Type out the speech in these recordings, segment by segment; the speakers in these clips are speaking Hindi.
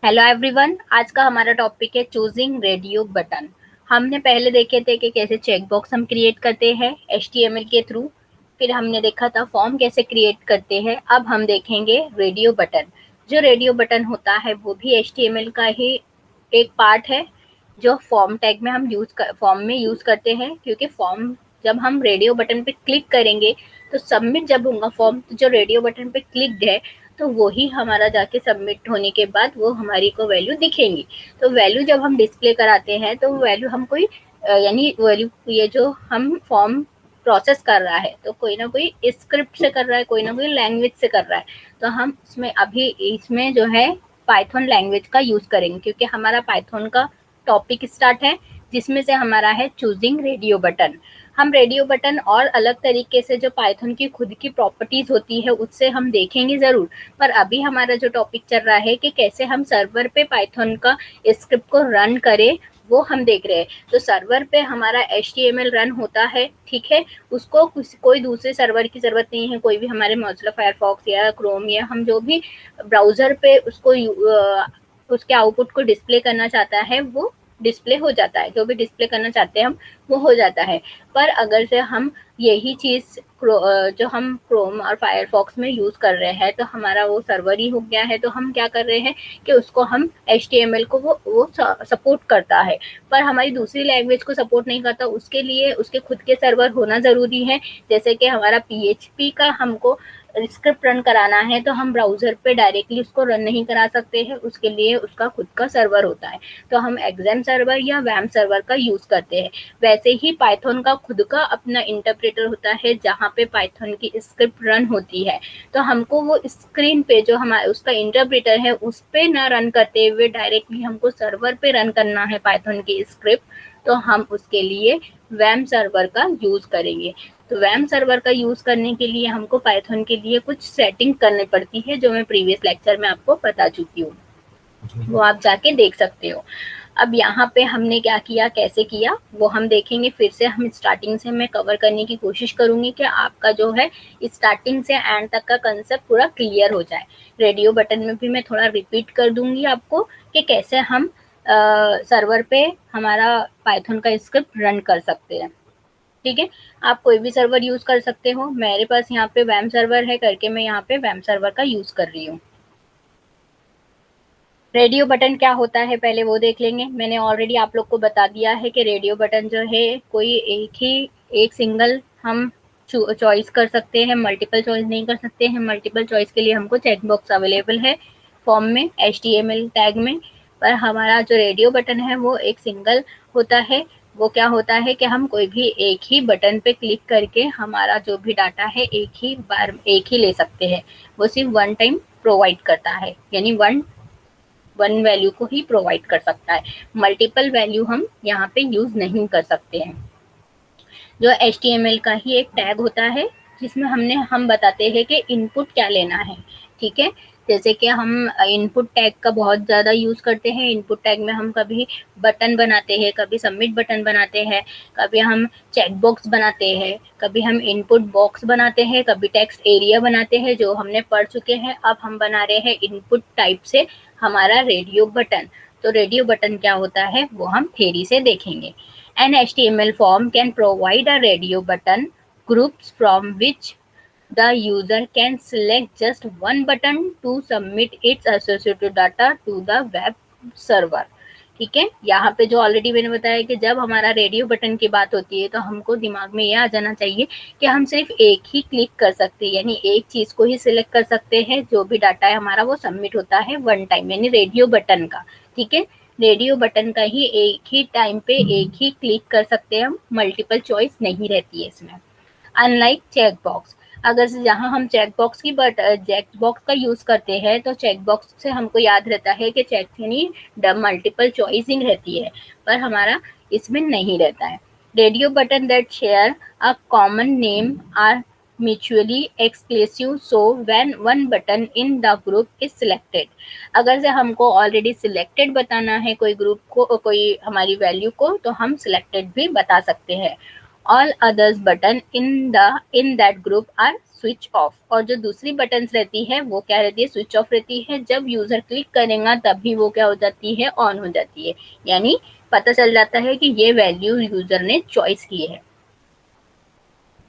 हेलो एवरीवन, आज का हमारा टॉपिक है चूजिंग रेडियो बटन। हमने पहले देखे थे कि कैसे चेक बॉक्स हम क्रिएट करते हैं एचटीएमएल के थ्रू। फिर हमने देखा था फॉर्म कैसे क्रिएट करते हैं। अब हम देखेंगे रेडियो बटन। जो रेडियो बटन होता है वो भी एचटीएमएल का ही एक पार्ट है, जो फॉर्म टैग में हम फॉर्म में यूज करते हैं। क्योंकि फॉर्म जब हम रेडियो बटन पे क्लिक करेंगे तो सबमिट जब होगा फॉर्म, तो जो रेडियो बटन पे क्लिक है तो वही हमारा जाके सबमिट होने के बाद वो हमारी को वैल्यू दिखेंगी। तो वैल्यू जब हम डिस्प्ले कराते हैं तो वैल्यू हम कोई यानी वैल्यू ये जो हम फॉर्म प्रोसेस कर रहा है तो कोई ना कोई स्क्रिप्ट से कर रहा है, कोई ना कोई लैंग्वेज से कर रहा है। तो हम इसमें अभी इसमें जो है पाइथन लैंग्वेज का यूज करेंगे, क्योंकि हमारा पाइथन का टॉपिक स्टार्ट है जिसमें से हमारा है चूजिंग रेडियो बटन। हम रेडियो बटन और अलग तरीके से जो पाइथन की खुद की प्रॉपर्टीज होती है उससे हम देखेंगे जरूर, पर अभी हमारा जो टॉपिक चल रहा है कि कैसे हम सर्वर पे पाइथन का स्क्रिप्ट को रन करें, वो हम देख रहे हैं। तो सर्वर पे हमारा HTML रन होता है, ठीक है। उसको कोई दूसरे सर्वर की जरूरत नहीं है। कोई भी हमारे मोजिला फायरफॉक्स या क्रोम या हम जो भी ब्राउजर पे उसको उसके आउटपुट को डिस्प्ले करना चाहता है वो डिस्प्ले हो जाता है। जो भी डिस्प्ले करना चाहते हैं हम वो हो जाता है। पर अगर से हम यही चीज जो हम क्रोम और फायरफॉक्स में यूज कर रहे हैं तो हमारा वो सर्वर ही हो गया है। तो हम क्या कर रहे हैं कि उसको हम HTML को वो सपोर्ट करता है, पर हमारी दूसरी लैंग्वेज को सपोर्ट नहीं करता। उसके लिए उसके खुद के सर्वर होना जरूरी है। जैसे कि हमारा PHP का हमको स्क्रिप्ट रन कराना है तो हम ब्राउजर पे डायरेक्टली उसको रन नहीं करा सकते हैं, उसके लिए उसका खुद का सर्वर होता है। तो हम एग्जाम सर्वर या वैम सर्वर का यूज करते हैं। वैसे ही पाइथन का खुद का अपना इंटरप्रेटर होता है जहाँ पे पाइथन की स्क्रिप्ट रन होती है। तो हमको वो स्क्रीन पे जो हमारा उसका इंटरप्रेटर है उस पे ना रन करते हुए डायरेक्टली हमको सर्वर पे रन करना है पाइथन की स्क्रिप्ट। तो हम उसके लिए वैम सर्वर का यूज करेंगे। तो वैम सर्वर का यूज करने के लिए हमको पाइथन के लिए कुछ सेटिंग करनी पड़ती है, जो मैं प्रीवियस लेक्चर में आपको बता चुकी हूँ। वो आप जाके देख सकते हो। अब यहाँ पे हमने क्या किया, कैसे किया, वो हम देखेंगे। फिर से हम स्टार्टिंग से मैं कवर करने की कोशिश करूंगी कि आपका जो है स्टार्टिंग से एंड तक का कंसेप्ट पूरा क्लियर हो जाए। रेडियो बटन में भी मैं थोड़ा रिपीट कर दूंगी आपको कि कैसे हम सर्वर पे हमारा पाइथन का स्क्रिप्ट रन कर सकते हैं। ठीक है, आप कोई भी सर्वर यूज कर सकते हो। मेरे पास यहाँ पे वैम सर्वर है करके मैं यहाँ पे वैम सर्वर का यूज कर रही हूँ। रेडियो बटन क्या होता है पहले वो देख लेंगे। मैंने ऑलरेडी आप लोग को बता दिया है कि रेडियो बटन जो है कोई एक सिंगल हम चॉइस कर सकते हैं, मल्टीपल चॉइस नहीं कर सकते हैं। मल्टीपल चॉइस के लिए हमको चेक बॉक्स अवेलेबल है फॉर्म में HTML टैग में। पर हमारा जो रेडियो बटन है वो एक सिंगल होता है। वो क्या होता है कि हम कोई भी एक ही बटन पे क्लिक करके हमारा जो भी डाटा है एक ही बार एक ही ले सकते हैं। वो सिर्फ वन टाइम प्रोवाइड करता है, यानी वन वैल्यू को ही प्रोवाइड कर सकता है। मल्टीपल वैल्यू हम यहाँ पे यूज नहीं कर सकते हैं। जो HTML का ही एक टैग होता है जिसमें हम बताते हैं कि इनपुट क्या लेना है। ठीक है, जैसे कि हम इनपुट टैग का बहुत ज़्यादा यूज़ करते हैं। इनपुट टैग में हम कभी बटन बनाते हैं, कभी सबमिट बटन बनाते हैं, कभी हम चेक बॉक्स बनाते हैं, कभी हम इनपुट बॉक्स बनाते हैं, कभी टेक्स्ट एरिया बनाते हैं, जो हमने पढ़ चुके हैं। अब हम बना रहे हैं इनपुट टाइप से हमारा रेडियो बटन। तो रेडियो बटन क्या होता है वो हम थ्योरी से देखेंगे। An HTML form can provide a radio button groups from which the user can select just one button to submit its associated data to the web server। ठीक है, यहाँ पे जो ऑलरेडी मैंने बताया कि जब हमारा रेडियो बटन की बात होती है तो हमको दिमाग में ये आ जाना चाहिए कि हम सिर्फ एक ही क्लिक कर सकते हैं, यानी एक चीज को ही सिलेक्ट कर सकते हैं। जो भी डाटा है हमारा वो सबमिट होता है वन टाइम, यानी रेडियो बटन का। ठीक है, रेडियो बटन का ही एक ही टाइम पे एक ही क्लिक कर सकते हैं हम, मल्टीपल चॉइस नहीं रहती है इसमें। अनलाइक चेक बॉक्स, अगर जहाँ हम चेक बॉक्स का यूज करते हैं तो चेक बॉक्स से हमको याद रहता है कि चेक यानी मल्टीपल चॉइसिंग रहती है, पर हमारा इसमें नहीं रहता है। Radio button that share a common name are mutually exclusive, so when one button in the group is selected। अगर से हमको ऑलरेडी सिलेक्टेड बताना है कोई ग्रुप को, कोई हमारी वैल्यू को, तो हम सिलेक्टेड भी बता सकते हैं। All others button in that group are switch off. और जो दूसरी बटन्स रहती है वो क्या रहती है, स्विच ऑफ रहती है। जब यूजर क्लिक करेगा तभी वो क्या हो जाती है, ऑन हो जाती है। यानी पता चल जाता है कि ये वैल्यू यूजर ने चॉइस की है।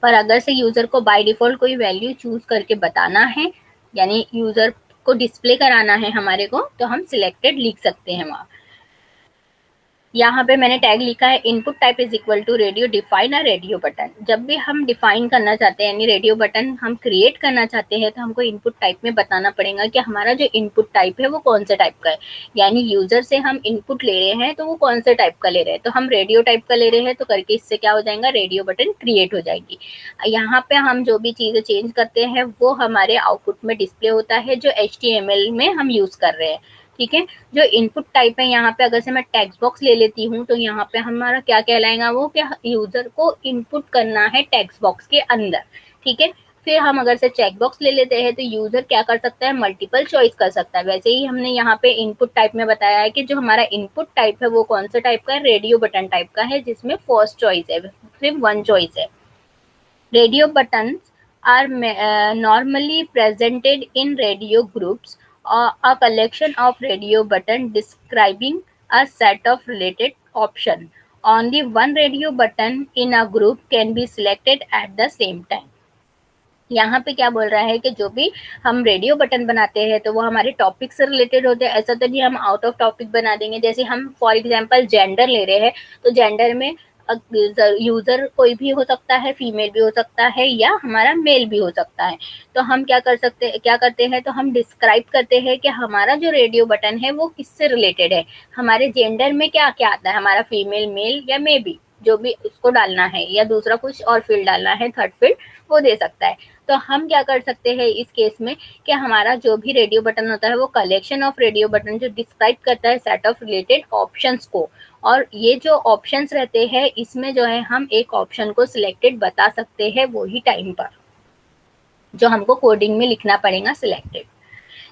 पर अगर से यूजर को बाय डिफॉल्ट कोई वैल्यू चूज करके बताना है, यानी यूजर को डिस्प्ले कराना है हमारे को, तो हम सिलेक्टेड लिख सकते हैं वहां। यहाँ पे मैंने टैग लिखा है input type is equal to radio define a radio button. जब भी हम डिफाइन करना चाहते हैं, यानी रेडियो बटन हम क्रिएट करना चाहते हैं, तो हमको इनपुट टाइप में बताना पड़ेगा कि हमारा जो इनपुट टाइप है वो कौन से टाइप का है। यानी यूजर से हम इनपुट ले रहे हैं तो वो कौन से टाइप का ले रहे हैं, तो हम रेडियो टाइप का ले रहे हैं, तो करके इससे क्या हो जाएगा, रेडियो बटन क्रिएट हो जाएगी। यहाँ पे हम जो भी चीजें चेंज करते हैं वो हमारे आउटपुट में डिस्प्ले होता है, जो HTML में हम यूज कर रहे हैं। ठीक है, जो इनपुट टाइप है यहाँ पे अगर से मैं टेक्स्ट बॉक्स ले लेती हूँ, तो यहाँ पे हमारा क्या कहलाएगा, वो क्या यूजर को इनपुट करना है टेक्स्ट बॉक्स के अंदर। ठीक है, फिर हम अगर से चेक बॉक्स ले लेते हैं तो यूजर क्या कर सकता है, मल्टीपल चॉइस कर सकता है। वैसे ही हमने यहाँ पे इनपुट टाइप में बताया है कि जो हमारा इनपुट टाइप है वो कौन सा टाइप का है, रेडियो बटन टाइप का है, जिसमें फर्स्ट चॉइस है, सिर्फ वन चॉइस है। Radio buttons are normally presented in radio groups or a collection of radio buttons describing a set of related options. Only one radio button in a group can be selected at the same time. यहाँ पे क्या बोल रहा है कि जो भी हम रेडियो बटन बनाते हैं तो वो हमारे टॉपिक से रिलेटेड होते हैं। ऐसा तो नहीं हम आउट ऑफ टॉपिक बना देंगे। जैसे हम फॉर एग्जांपल जेंडर ले रहे हैं, तो जेंडर में यूजर कोई भी हो सकता है, फीमेल भी हो सकता है या हमारा मेल भी हो सकता है। तो हम क्या करते हैं, तो हम डिस्क्राइब करते हैं कि हमारा जो रेडियो बटन है वो किससे रिलेटेड है, हमारे जेंडर में क्या क्या आता है, हमारा फीमेल, मेल या मे बी, जो भी उसको डालना है, या दूसरा कुछ और फील्ड डालना है, थर्ड फील्ड वो दे सकता है। तो हम क्या कर सकते हैं इस केस में कि हमारा जो भी रेडियो बटन होता है वो कलेक्शन ऑफ रेडियो बटन जो डिस्क्राइब करता है सेट ऑफ रिलेटेड ऑप्शंस को। और ये जो ऑप्शंस रहते हैं इसमें जो है हम एक ऑप्शन को सिलेक्टेड बता सकते हैं वही टाइम पर, जो हमको कोडिंग में लिखना पड़ेगा सिलेक्टेड।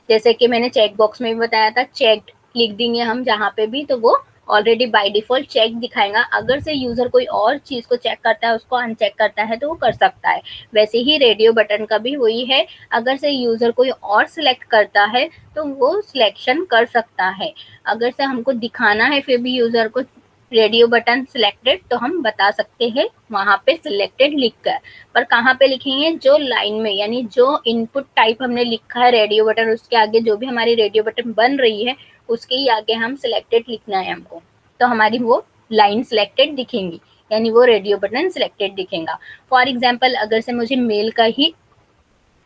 जैसे कि मैंने चेक बॉक्स में भी बताया था, चेक लिख देंगे हम जहाँ पे भी, तो वो ऑलरेडी बाय डिफॉल्ट चेक दिखाएगा। अगर से यूजर कोई और चीज को चेक करता है, उसको अनचेक करता है, तो वो कर सकता है। वैसे ही रेडियो बटन का भी वही है, अगर से यूजर कोई और सिलेक्ट करता है तो वो सिलेक्शन कर सकता है। अगर से हमको दिखाना है फिर भी यूजर को रेडियो बटन सिलेक्टेड, तो हम बता सकते हैं वहां पे सिलेक्टेड लिखकर। पर कहाँ पे लिखेंगे, जो लाइन में, यानी जो इनपुट टाइप हमने लिखा है रेडियो बटन, उसके आगे जो भी हमारी रेडियो बटन बन रही है उसके ही आगे हम सिलेक्टेड लिखना है हमको, तो हमारी वो लाइन सिलेक्टेड दिखेंगी, यानी वो रेडियो बटन सिलेक्टेड दिखेगा। फॉर एग्जाम्पल अगर से मुझे मेल का ही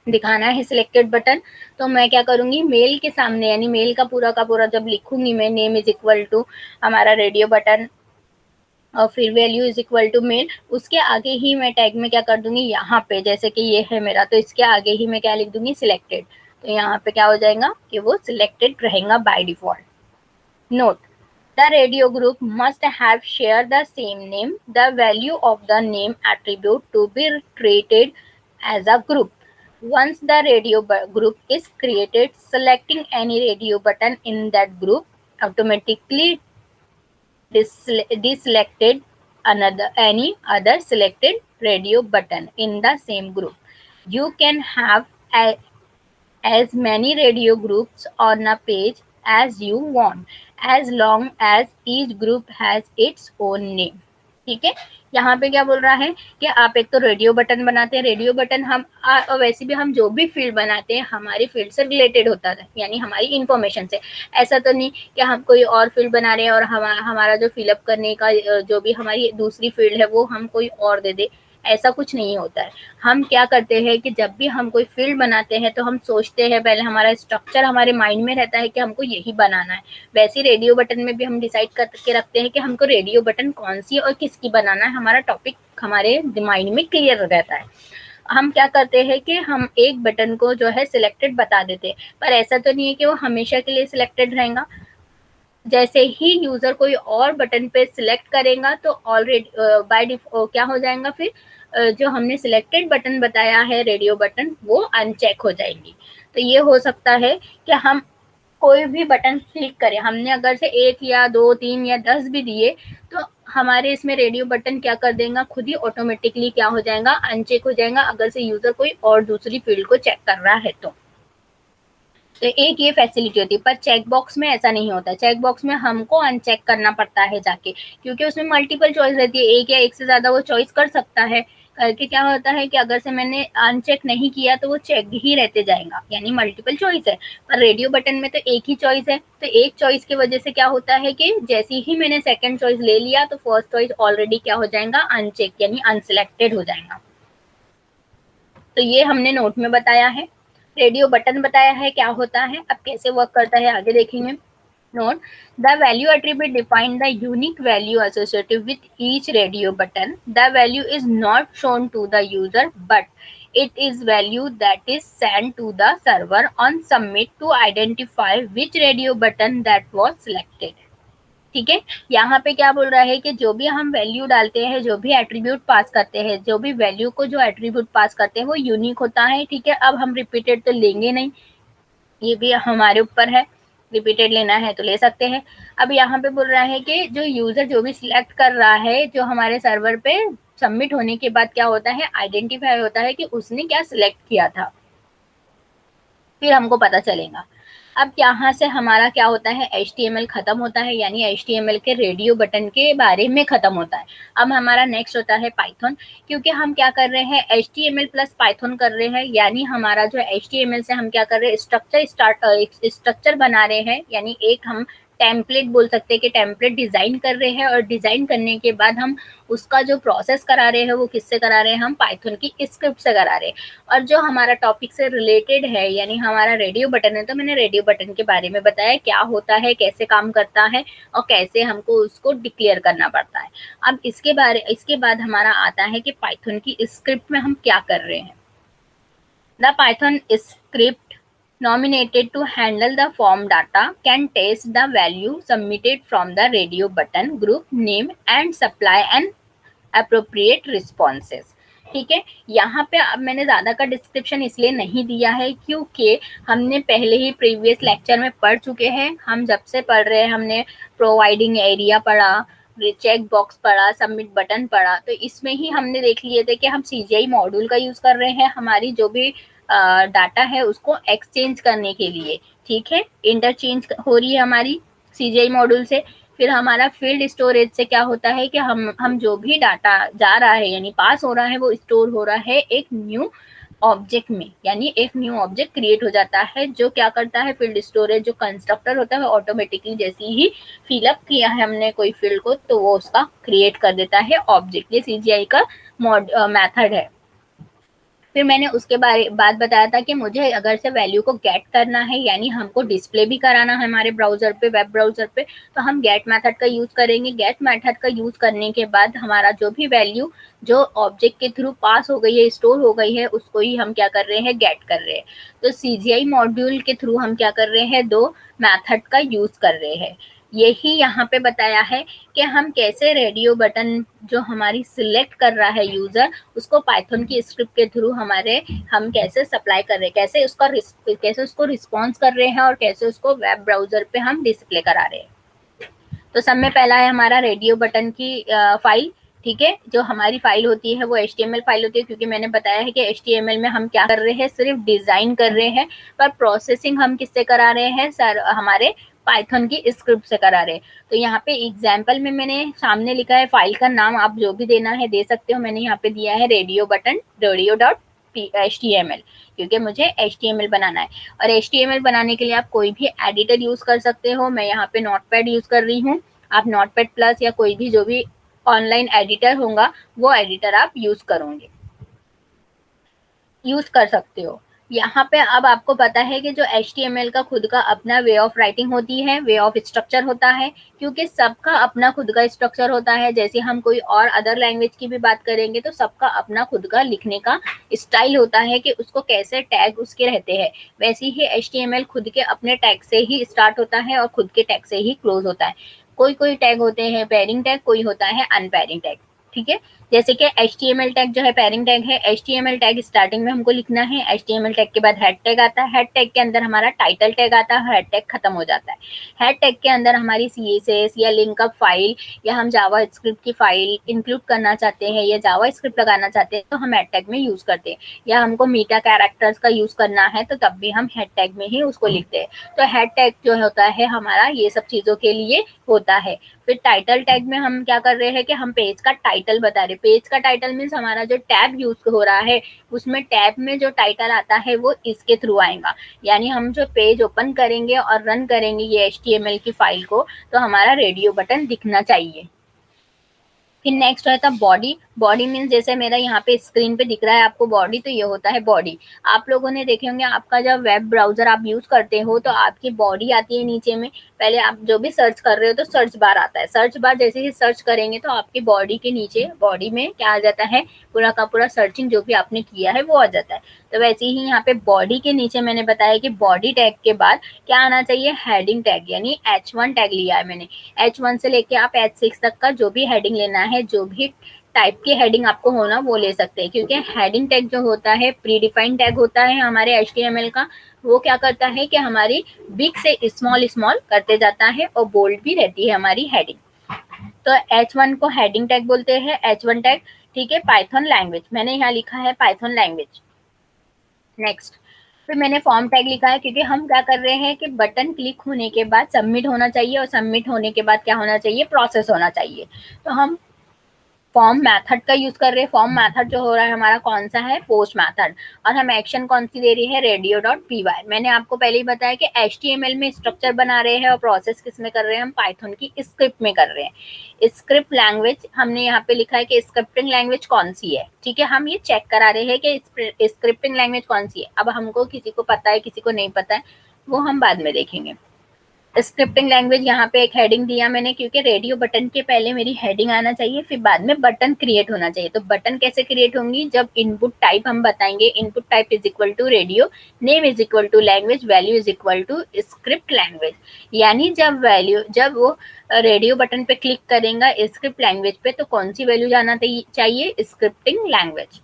दिखाना है सिलेक्टेड बटन, तो मैं क्या करूंगी, मेल के सामने, यानी मेल का पूरा जब लिखूंगी मैं, नेम इज इक्वल टू हमारा रेडियो बटन और फिर value is equal to male, उसके आगे ही मैं टैग में क्या कर दूंगी, यहाँ पे जैसे कि ये है मेरा, तो इसके आगे ही मैं क्या लिख दूंगी, सिलेक्टेड। तो यहाँ पे क्या हो जाएगा कि वो सिलेक्टेड रहेगा by default. Note, the radio group must have shared the same name. The value of the name attribute to be treated as a group. Once the radio group is created, selecting any radio button in that group automatically deselected any other selected radio button in the same group. You can have as many radio groups on a page as you want, as long as each group has its own name. ठीक है, यहाँ पे क्या बोल रहा है कि आप एक तो रेडियो बटन बनाते हैं, रेडियो बटन हम वैसे भी हम जो भी फील्ड बनाते हैं हमारी फील्ड से रिलेटेड होता है, यानी हमारी इंफॉर्मेशन से। ऐसा तो नहीं कि हम कोई और फील्ड बना रहे हैं और हमारा जो फिलअप करने का जो भी हमारी दूसरी फील्ड है वो हम कोई और दे दे, ऐसा कुछ नहीं होता है। हम क्या करते हैं कि जब भी हम कोई फील्ड बनाते हैं तो हम सोचते हैं, पहले हमारा स्ट्रक्चर हमारे माइंड में रहता है कि हमको यही बनाना है। वैसे रेडियो बटन में भी हम डिसाइड करके रखते हैं कि हमको रेडियो बटन कौन सी और किसकी बनाना है, हमारा टॉपिक हमारे माइंड में क्लियर रहता है। हम क्या करते हैं कि हम एक बटन को जो है सिलेक्टेड बता देते हैं, पर ऐसा तो नहीं है कि वो हमेशा के लिए सिलेक्टेड रहेगा। जैसे ही यूजर कोई और बटन पे सिलेक्ट करेगा तो ऑलरेडी बाय डिफॉल्ट क्या हो जाएगा, फिर जो हमने सिलेक्टेड बटन बताया है रेडियो बटन वो अनचेक हो जाएंगी। तो ये हो सकता है कि हम कोई भी बटन क्लिक करें, हमने अगर से 1 या 2, 3 या 10 भी दिए तो हमारे इसमें रेडियो बटन क्या कर देगा, खुद ही ऑटोमेटिकली क्या हो जाएगा, अनचेक हो जाएगा, अगर से यूजर कोई और दूसरी फील्ड को चेक कर रहा है तो एक ये फैसिलिटी होती है। पर चेक बॉक्स में ऐसा नहीं होता, चेक बॉक्स में हमको अनचेक करना पड़ता है जाके, क्योंकि उसमें मल्टीपल चॉइस रहती है, एक या एक से ज्यादा वो चॉइस कर सकता है। करके क्या होता है कि अगर से मैंने अनचेक नहीं किया तो वो चेक ही रहते जाएगा, यानी मल्टीपल चॉइस है। पर रेडियो बटन में तो एक ही चॉइस है, तो एक चॉइस की वजह से क्या होता है कि जैसे ही मैंने सेकंड चॉइस ले लिया तो फर्स्ट चॉइस ऑलरेडी क्या हो जाएगा, अनचेक यानी अनसिलेक्टेड हो जाएगा। तो ये हमने नोट में बताया है, रेडियो बटन बताया है क्या होता है, अब कैसे वर्क करता है आगे देखेंगे। Note, the value attribute define the unique value associated with each radio button. The value is not shown to the user, but it is value that is sent to the server on submit to identify which radio button that was selected. ठीक है, यहाँ पे क्या बोल रहा है कि जो भी हम वैल्यू डालते हैं, जो भी एट्रीब्यूट पास करते हैं, जो भी वैल्यू को जो एट्रीब्यूट पास करते हैं वो यूनिक होता है। ठीक है, अब हम रिपीटेड तो लेंगे नहीं, ये भी हमारे ऊपर है, रिपीटेड लेना है तो ले सकते हैं। अब यहाँ पे बोल रहा है कि जो यूजर जो भी सिलेक्ट कर रहा है, जो हमारे सर्वर पे सबमिट होने के बाद क्या होता है, आइडेंटिफाई होता है कि उसने क्या सिलेक्ट किया था, फिर हमको पता चलेगा। अब यहाँ से हमारा क्या होता है, HTML खत्म होता है, यानी HTML के रेडियो बटन के बारे में खत्म होता है। अब हमारा नेक्स्ट होता है पाइथन, क्योंकि हम क्या कर रहे हैं, HTML प्लस पाइथन कर रहे हैं, यानी हमारा जो HTML से हम क्या कर रहे हैं, स्ट्रक्चर बना रहे हैं, यानी एक हम टेम्पलेट बोल सकते हैं कि टेम्पलेट डिजाइन कर रहे हैं, और डिजाइन करने के बाद हम उसका जो प्रोसेस करा रहे हैं वो किससे करा रहे हैं, हम पाइथन की स्क्रिप्ट से करा रहे हैं। और जो हमारा टॉपिक से रिलेटेड है, यानी हमारा रेडियो बटन है, तो मैंने रेडियो बटन के बारे में बताया क्या होता है, कैसे काम करता है, और कैसे हमको उसको डिक्लेयर करना पड़ता है। अब इसके बाद हमारा आता है कि पाइथन की स्क्रिप्ट में हम क्या कर रहे हैं। The Python script nominated to handle the form data can test the value submitted from the radio button group name and supply an appropriate responses. ठीक है, यहाँ पे अब मैंने ज्यादा का डिस्क्रिप्शन इसलिए नहीं दिया है क्योंकि हमने पहले ही प्रीवियस लेक्चर में पढ़ चुके हैं। हम जब से पढ़ रहे हैं, हमने प्रोवाइडिंग एरिया पढ़ा, चेक बॉक्स पढ़ा, सबमिट बटन पढ़ा, तो इसमें ही हमने देख लिए थे कि हम CGI मॉड्यूल का यूज कर रहे हैं, हमारी जो भी डाटा है उसको एक्सचेंज करने के लिए। ठीक है, इंटरचेंज हो रही है हमारी CGI मॉड्यूल से। फिर हमारा फील्ड स्टोरेज से क्या होता है कि हम जो भी डाटा जा रहा है यानी पास हो रहा है वो स्टोर हो रहा है एक न्यू ऑब्जेक्ट में, यानी एक न्यू ऑब्जेक्ट क्रिएट हो जाता है, जो क्या करता है, फील्ड स्टोरेज जो कंस्ट्रक्टर होता है ऑटोमेटिकली जैसे ही फिलअप किया है हमने कोई फील्ड को तो वो उसका क्रिएट कर देता है ऑब्जेक्ट। ये CGI का मेथड है। फिर मैंने उसके बाद बताया था कि मुझे अगर से वैल्यू को गेट करना है, यानी हमको डिस्प्ले भी कराना है हमारे ब्राउजर पे, वेब ब्राउजर पे, तो हम गेट मेथड का यूज करेंगे। गेट मेथड का यूज करने के बाद हमारा जो भी वैल्यू जो ऑब्जेक्ट के थ्रू पास हो गई है, स्टोर हो गई है, उसको ही हम क्या कर रहे हैं, गेट कर रहे हैं। तो CGI मॉड्यूल के थ्रू हम क्या कर रहे हैं, दो मैथड का यूज कर रहे हैं। यही यहाँ पे बताया है कि हम कैसे रेडियो बटन जो हमारी सिलेक्ट कर रहा है यूजर, उसको पाइथन की स्क्रिप्ट के थ्रू हम कैसे सप्लाई कर रहे हैं, कैसे उसको रिस्पॉन्स कर रहे हैं, और कैसे उसको वेब ब्राउजर पे हम डिस्प्ले करा रहे हैं। तो सब में पहला है हमारा रेडियो बटन की फाइल। ठीक है, जो हमारी फाइल होती है वो HTML फाइल होती है, क्योंकि मैंने बताया है कि HTML में हम क्या कर रहे हैं, सिर्फ डिजाइन कर रहे हैं, पर प्रोसेसिंग हम किससे करा रहे हैं, सर हमारे पाइथन की स्क्रिप्ट से करा रहे हैं। तो यहाँ पे एग्जाम्पल में मैंने सामने लिखा है, फाइल का नाम आप जो भी देना है दे सकते हो, मैंने यहाँ पे दिया है रेडियो बटन radio.html, क्योंकि मुझे HTML बनाना है। और HTML बनाने के लिए आप कोई भी एडिटर यूज कर सकते हो, मैं यहाँ पे नोटपैड यूज कर रही हूँ, आप नोटपैड प्लस या कोई भी जो भी ऑनलाइन एडिटर होगा वो एडिटर आप यूज कर सकते हो। यहाँ पे अब आपको पता है कि जो HTML का खुद का अपना वे ऑफ राइटिंग होती है, वे ऑफ स्ट्रक्चर होता है, क्योंकि सबका अपना खुद का स्ट्रक्चर होता है। जैसे हम कोई और अदर लैंग्वेज की भी बात करेंगे तो सबका अपना खुद का लिखने का स्टाइल होता है कि उसको कैसे टैग उसके रहते हैं, वैसे ही HTML खुद के अपने टैग से ही स्टार्ट होता है और खुद के टैग से ही क्लोज होता है। कोई टैग होते हैं पेयरिंग टैग, कोई होता है अनपेयरिंग टैग। ठीक है, जैसे कि HTML टैग जो है पैरिंग टैग है, HTML टैग स्टार्टिंग में हमको लिखना है, HTML टैग के बाद हेड टैग आता है, हेड टैग के अंदर हमारा टाइटल टैग आता है, हेड टैग खत्म हो जाता है। हेड टैग के अंदर हमारी CSS या लिंकअप फाइल या हम जावा स्क्रिप्ट की फाइल इंक्लूड करना चाहते हैं या जावा स्क्रिप्ट लगाना चाहते हैं तो हम हेड टैग में यूज करते हैं, या हमको मीटा कैरेक्टर्स का यूज करना है तो तब भी हम हेड टैग में ही उसको लिखते हैं। तो हेड टैग जो होता है हमारा ये सब चीजों के लिए होता है। फिर टाइटल टैग में हम क्या कर रहे हैं कि हम पेज का टाइटल बता रहे। पेज का टाइटल मीन्स हमारा जो टैब यूज हो रहा है उसमें टैब में जो टाइटल आता है वो इसके थ्रू आएगा, यानी हम जो पेज ओपन करेंगे और रन करेंगे ये HTML की फाइल को तो हमारा रेडियो बटन दिखना चाहिए। फिर नेक्स्ट रहता है बॉडी। बॉडी मीन्स जैसे मेरा यहाँ पे स्क्रीन पे दिख रहा है आपको बॉडी, तो ये होता है बॉडी। आप लोगों ने देखे होंगे आपका जब वेब ब्राउजर आप यूज करते हो तो आपकी बॉडी आती है नीचे में। पहले आप जो भी सर्च कर रहे हो तो सर्च बार आता है, सर्च बार जैसे ही सर्च करेंगे तो आपकी बॉडी के नीचे बॉडी में क्या आ जाता है, पूरा का पूरा सर्चिंग जो भी आपने किया है वो आ जाता है। तो वैसे ही यहाँ पे बॉडी के नीचे मैंने बताया कि बॉडी टैग के बाद क्या आना चाहिए, हेडिंग टैग, यानी H1 टैग लिया है मैंने। H1 से लेके आप H6 तक का जो भी हेडिंग लेना है, जो भी टाइप की हेडिंग आपको होना वो ले सकते हैं, क्योंकि हेडिंग टैग जो होता है प्री डिफाइंड टैग होता है हमारे HTML का। वो क्या करता है कि हमारी बिग से स्मॉल स्मॉल करते जाता है और बोल्ड भी रहती है हमारी हेडिंग। तो H1 को हेडिंग टैग बोलते हैं, H1 टैग। ठीक है, पाइथन लैंग्वेज मैंने यहाँ लिखा है पाइथन लैंग्वेज। नेक्स्ट, फिर मैंने फॉर्म टैग लिखा है क्योंकि हम क्या कर रहे हैं कि बटन क्लिक होने के बाद सबमिट होना चाहिए और सबमिट होने के बाद क्या होना चाहिए, प्रोसेस होना चाहिए। तो हम फॉर्म मेथड का यूज कर रहे हैं। फॉर्म मेथड जो हो रहा है हमारा कौन सा है, पोस्ट मेथड। और हम एक्शन कौन सी दे रही है, रेडियो डॉट पी वाई। मैंने आपको पहले ही बताया कि HTML में स्ट्रक्चर बना रहे हैं और प्रोसेस किस में कर रहे हैं, हम पाइथन की स्क्रिप्ट में कर रहे हैं। स्क्रिप्ट लैंग्वेज हमने यहाँ पे लिखा है कि स्क्रिप्टिंग लैंग्वेज कौन सी है। ठीक है, हम ये चेक करा रहे हैं कि स्क्रिप्टिंग लैंग्वेज कौन सी है। अब हमको किसी को पता है किसी को नहीं पता है, वो हम बाद में देखेंगे। स्क्रिप्टिंग लैंग्वेज यहाँ पे एक हेडिंग दिया मैंने क्योंकि रेडियो बटन के पहले मेरी हेडिंग आना चाहिए, फिर बाद में बटन क्रिएट होना चाहिए। तो बटन कैसे क्रिएट होंगी, जब इनपुट टाइप हम बताएंगे, input type is equal to radio, name is equal to language, value is equal to script language. यानी जब वो रेडियो बटन पे क्लिक करेगा स्क्रिप्ट लैंग्वेज पे तो कौन सी वैल्यू जाना चाहिए, स्क्रिप्टिंग लैंग्वेज।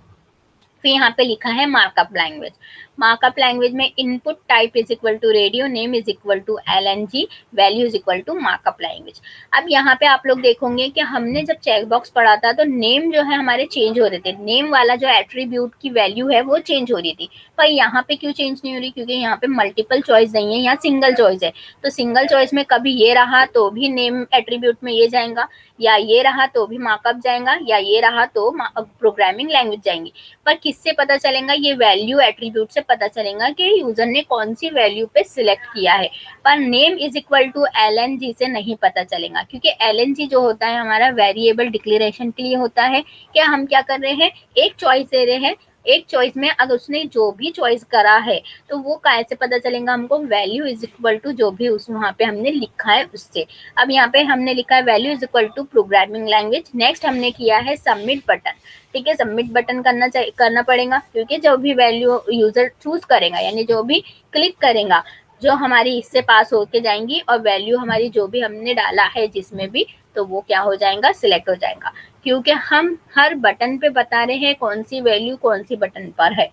फिर यहाँ पे लिखा है मार्कअप लैंग्वेज। मार्कअप लैंग्वेज में input type is equal to radio, name is equal to LNG, value is equal to markup language. अब यहाँ पे आप लोग देखोगे कि हमने जब चेक बॉक्स पढ़ा था तो नेम जो है हमारे चेंज हो रहे थे, नेम वाला जो एट्रीब्यूट की वैल्यू है वो चेंज हो रही थी। पर यहाँ पे क्यों चेंज नहीं हो रही, क्योंकि यहाँ पे मल्टीपल चॉइस नहीं है, यहाँ सिंगल चॉइस है। तो सिंगल चॉइस में कभी ये रहा तो भी नेम एट्रीब्यूट में ये जाएगा, या ये रहा तो भी मार्कअप जाएगा, या ये रहा तो प्रोग्रामिंग लैंग्वेज जाएंगी। पर किससे पता चलेगा, ये वैल्यू एट्रीब्यूट से पता चलेगा कि यूजर ने कौन सी वैल्यू पे सिलेक्ट किया है। पर name is equal to LNG से नहीं पता चलेगा, क्योंकि LNG जो होता है हमारा वेरिएबल डिक्लेरेशन के लिए होता है। क्या हम क्या कर रहे हैं, एक चॉइस दे रहे हैं, एक चॉइस में अगर उसने जो भी चॉइस करा है तो वो कैसे पता चलेगा हमको, वैल्यू इज इक्वल टू जो भी उस वहां पे हमने लिखा है उससे। अब यहाँ पे हमने लिखा है value is equal to programming language. Next हमने किया है सबमिट बटन। ठीक है, सबमिट बटन करना पड़ेगा, क्योंकि जो भी वैल्यू यूजर चूज करेगा यानी जो भी क्लिक करेगा, जो हमारी इससे पास होके जाएंगी और वैल्यू हमारी जो भी हमने डाला है जिसमें भी, तो वो क्या हो जाएगा, सिलेक्ट हो जाएगा। क्योंकि हम हर बटन पे बता रहे हैं कौन सी वैल्यू कौन सी बटन पर है।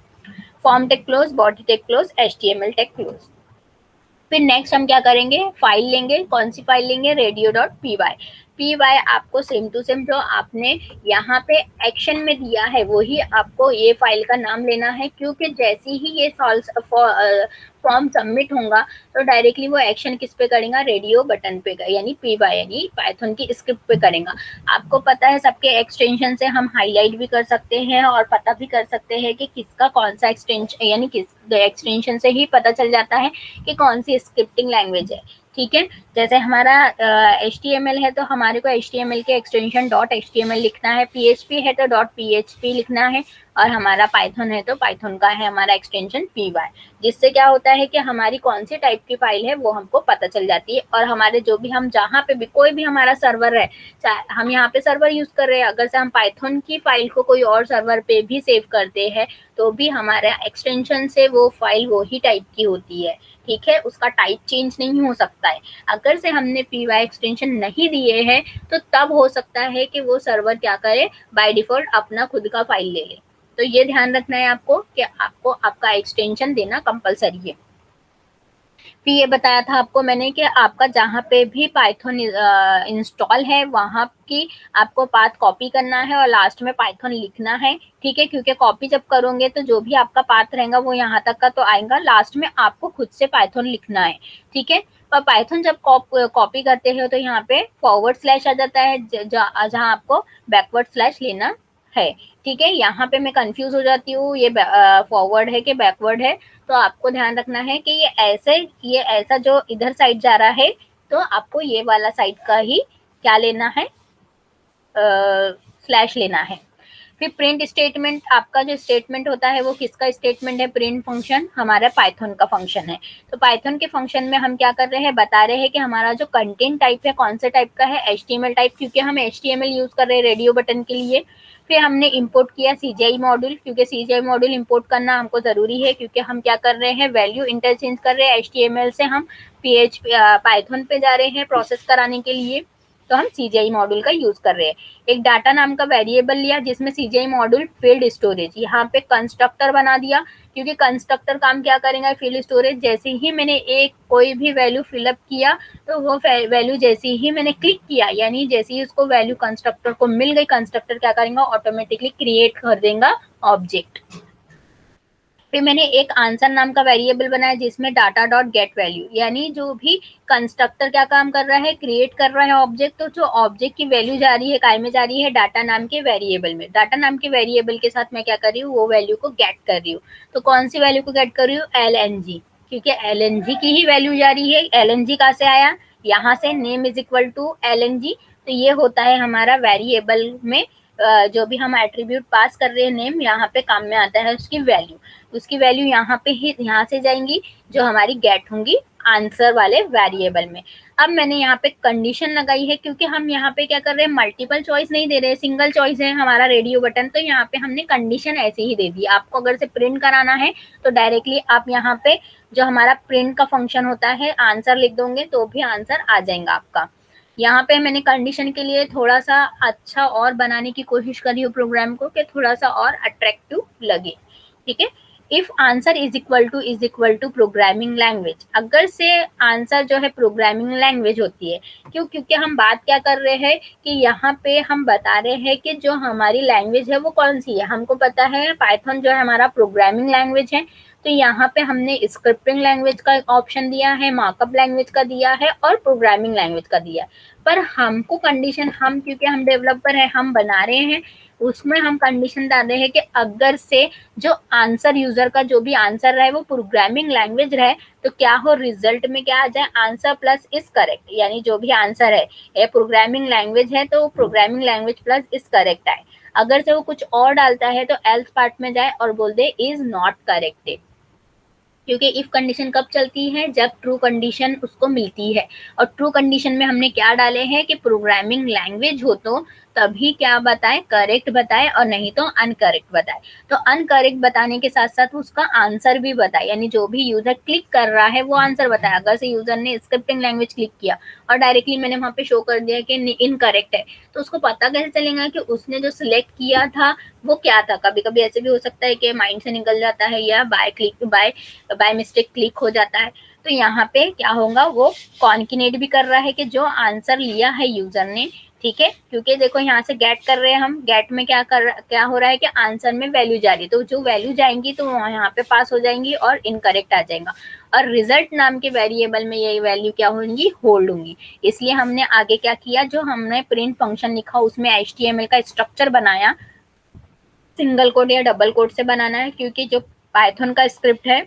Form tag close, body tag close, HTML tag close. फिर नेक्स्ट हम क्या करेंगे, फाइल लेंगे। कौन सी फाइल लेंगे, radio dot P Y. P Y आपको सेम टू सेम जो आपने यहाँ पे एक्शन में दिया है वही आपको ये फाइल का नाम लेना है, क्योंकि जैसे ही ये फॉर्म सबमिट होगा तो डायरेक्टली वो एक्शन किस पे करेगा, रेडियो बटन पे, यानी पी वाई यानी पाइथन की स्क्रिप्ट पे करेगा। आपको पता है सबके एक्सटेंशन से हम हाईलाइट भी कर सकते हैं और पता भी कर सकते हैं कि किसका कौन सा एक्सटेंशन, यानी किस एक्सटेंशन से ही पता चल जाता है कि कौन सी स्क्रिप्टिंग लैंग्वेज है। ठीक है, जैसे हमारा HTML है तो हमारे को HTML के एक्सटेंशन .html लिखना है, PHP है तो .php लिखना है, और हमारा पाइथन है तो पाइथन का है हमारा एक्सटेंशन py। जिससे क्या होता है कि हमारी कौन सी टाइप की फाइल है वो हमको पता चल जाती है, और हमारे जो भी हम जहाँ पे भी कोई भी हमारा सर्वर है, चाहे हम यहाँ पे सर्वर यूज कर रहे हैं, अगर से हम पाइथन की फाइल को कोई और सर्वर पे भी सेव करते हैं तो भी हमारे एक्सटेंशन से वो फाइल वो ही टाइप की होती है। ठीक है, उसका टाइप चेंज नहीं हो सकता है। अगर से हमने py एक्सटेंशन नहीं दिए हैं तो तब हो सकता है कि वो सर्वर क्या करे, बाय डिफॉल्ट अपना खुद का फाइल ले ले। तो ये ध्यान रखना है आपको कि आपको आपका एक्सटेंशन देना कंपलसरी है। फिर ये बताया था आपको मैंने कि आपका जहाँ पे भी पाइथन इंस्टॉल है वहाँ की आपको पाथ कॉपी करना है और लास्ट में पाइथन लिखना है, ठीक है, क्योंकि कॉपी जब करोगे तो जो भी आपका पाथ रहेगा वो यहाँ तक का तो आएगा, लास्ट में आपको खुद से पाइथन लिखना है, ठीक है। पर पाइथन जब कॉपी करते हो तो यहाँ पे फॉरवर्ड स्लैश आ जाता है जहाँ आपको बैकवर्ड स्लैश लेना है, ठीक है। यहाँ पे मैं कंफ्यूज हो जाती हूँ ये फॉरवर्ड है कि बैकवर्ड है, तो आपको ध्यान रखना है कि ये ऐसा जो इधर साइड जा रहा है तो आपको ये वाला साइड का ही क्या लेना है, स्लैश लेना है। फिर प्रिंट स्टेटमेंट, आपका जो स्टेटमेंट होता है वो किसका स्टेटमेंट है, प्रिंट फंक्शन हमारा पाइथन का फंक्शन है। तो पाइथन के फंक्शन में हम क्या कर रहे हैं, बता रहे हैं कि हमारा जो कंटेंट टाइप है कौन से टाइप का है, HTML टाइप, क्योंकि हम HTML यूज कर रहे हैं रेडियो बटन के लिए। फिर हमने इंपोर्ट किया CGI मॉड्यूल, क्योंकि CGI मॉड्यूल इंपोर्ट करना हमको जरूरी है, क्योंकि हम क्या कर रहे हैं, वैल्यू इंटरचेंज कर रहे हैं HTML से हम PHP पाइथन पे जा रहे हैं प्रोसेस कराने के लिए, तो हम CGI मॉड्यूल का यूज कर रहे हैं। एक डाटा नाम का वेरिएबल लिया जिसमें CGI मॉड्यूल फील्ड स्टोरेज, यहाँ पे कंस्ट्रक्टर बना दिया, क्योंकि कंस्ट्रक्टर काम क्या करेगा, फील्ड स्टोरेज। जैसे ही मैंने एक कोई भी वैल्यू फिलअप किया तो वो वैल्यू जैसे ही मैंने क्लिक किया, यानी जैसे ही उसको वैल्यू कंस्ट्रक्टर को मिल गई, कंस्ट्रक्टर क्या करेगा, ऑटोमेटिकली क्रिएट कर देगा ऑब्जेक्ट। फिर मैंने एक आंसर नाम का वेरिएबल बनाया जिसमें डाटा डॉट गेट वैल्यू, यानी जो भी कंस्ट्रक्टर क्या काम कर रहा है, क्रिएट कर रहा है ऑब्जेक्ट, तो जो ऑब्जेक्ट की वैल्यू जा रही है काय में जा रही है, डाटा नाम के वेरिएबल में। डाटा नाम के वेरिएबल के साथ मैं क्या कर रही हूँ, वो वैल्यू को गेट कर रही हूँ। तो कौन सी वैल्यू को गेट कर रही हूँ, LNG, क्योंकि LNG की ही वैल्यू जा रही है। LNG कहाँ से आया, यहाँ से, name is equal to LNG। तो ये होता है हमारा वेरिएबल में जो भी हम एट्रीब्यूट पास कर रहे हैं, नेम यहाँ पे काम में आता है उसकी वैल्यू। उसकी वैल्यू यहाँ पे ही, यहाँ से जाएंगी जो हमारी गेट होंगी आंसर वाले वेरिएबल में। अब मैंने यहाँ पे कंडीशन लगाई है, क्योंकि हम यहाँ पे क्या कर रहे हैं, मल्टीपल चॉइस नहीं दे रहे, सिंगल चॉइस है हमारा रेडियो बटन, तो यहाँ पे हमने कंडीशन ऐसे ही दे दी। आपको अगर से प्रिंट कराना है तो डायरेक्टली आप यहाँ पे जो हमारा प्रिंट का फंक्शन होता है आंसर लिख दोगे तो भी आंसर आ जाएगा आपका। यहाँ पे मैंने कंडीशन के लिए थोड़ा सा अच्छा और बनाने की कोशिश करी हूँ प्रोग्राम को कि थोड़ा सा और अट्रैक्टिव लगे, ठीक है। If answer is equal to programming language, अगर से आंसर जो है प्रोग्रामिंग लैंग्वेज होती है, क्योंकि हम बात क्या कर रहे हैं कि यहाँ पे हम बता रहे हैं कि जो हमारी लैंग्वेज है वो कौन सी है। हमको पता है पाइथन जो है हमारा प्रोग्रामिंग लैंग्वेज है, तो यहाँ पे हमने स्क्रिप्टिंग लैंग्वेज का ऑप्शन दिया है, मार्कअप लैंग्वेज का दिया है और प्रोग्रामिंग लैंग्वेज का दिया है। पर हमको कंडीशन, हम क्योंकि हम डेवलपर है, हम बना रहे हैं, उसमें हम कंडीशन डाल रहे हैं कि अगर से जो आंसर यूजर का जो भी आंसर रहे वो प्रोग्रामिंग लैंग्वेज रहे तो क्या हो, रिजल्ट में क्या आ जाए, आंसर प्लस इज करेक्ट, यानी जो भी आंसर है ये प्रोग्रामिंग लैंग्वेज है तो programming language plus is correct आए। अगर से वो कुछ और डालता है तो एल्स पार्ट में जाए और बोल दे इज नॉट करेक्टेड, क्योंकि इफ कंडीशन कब चलती है, जब ट्रू कंडीशन उसको मिलती है। और ट्रू कंडीशन में हमने क्या डाले हैं कि प्रोग्रामिंग लैंग्वेज हो तो तभी क्या बताए, करेक्ट बताए, और नहीं तो अनकरेक्ट बताए। तो अनकरेक्ट बताने के साथ साथ उसका आंसर भी बताए, यानी जो भी यूजर क्लिक कर रहा है वो आंसर बताए। अगर से यूजर ने स्क्रिप्टिंग लैंग्वेज क्लिक किया और डायरेक्टली मैंने वहां पे शो कर दिया कि इनकरेक्ट है, तो उसको पता कैसे चलेगा कि उसने जो सिलेक्ट किया था वो क्या था। कभी कभी ऐसे भी हो सकता है कि माइंड से निकल जाता है या बाय मिस्टेक क्लिक हो जाता है। तो यहाँ पे क्या होगा, वो कॉन्किनेट भी कर रहा है कि जो आंसर लिया है यूजर ने, ठीक है, क्योंकि देखो यहाँ से गेट कर रहे हैं हम, गेट में क्या हो रहा है कि आंसर में वैल्यू जा रही है, तो जो वैल्यू जाएंगी तो यहाँ पे पास हो जाएंगी और इनकरेक्ट आ जाएगा। और रिजल्ट नाम के वेरिएबल में ये वैल्यू क्या होंगी, होल्ड होंगी। इसलिए हमने आगे क्या किया, जो हमने प्रिंट फंक्शन लिखा उसमें HTML का स्ट्रक्चर बनाया, सिंगल कोड या डबल कोड से बनाना है, क्योंकि जो पाइथन का स्क्रिप्ट है,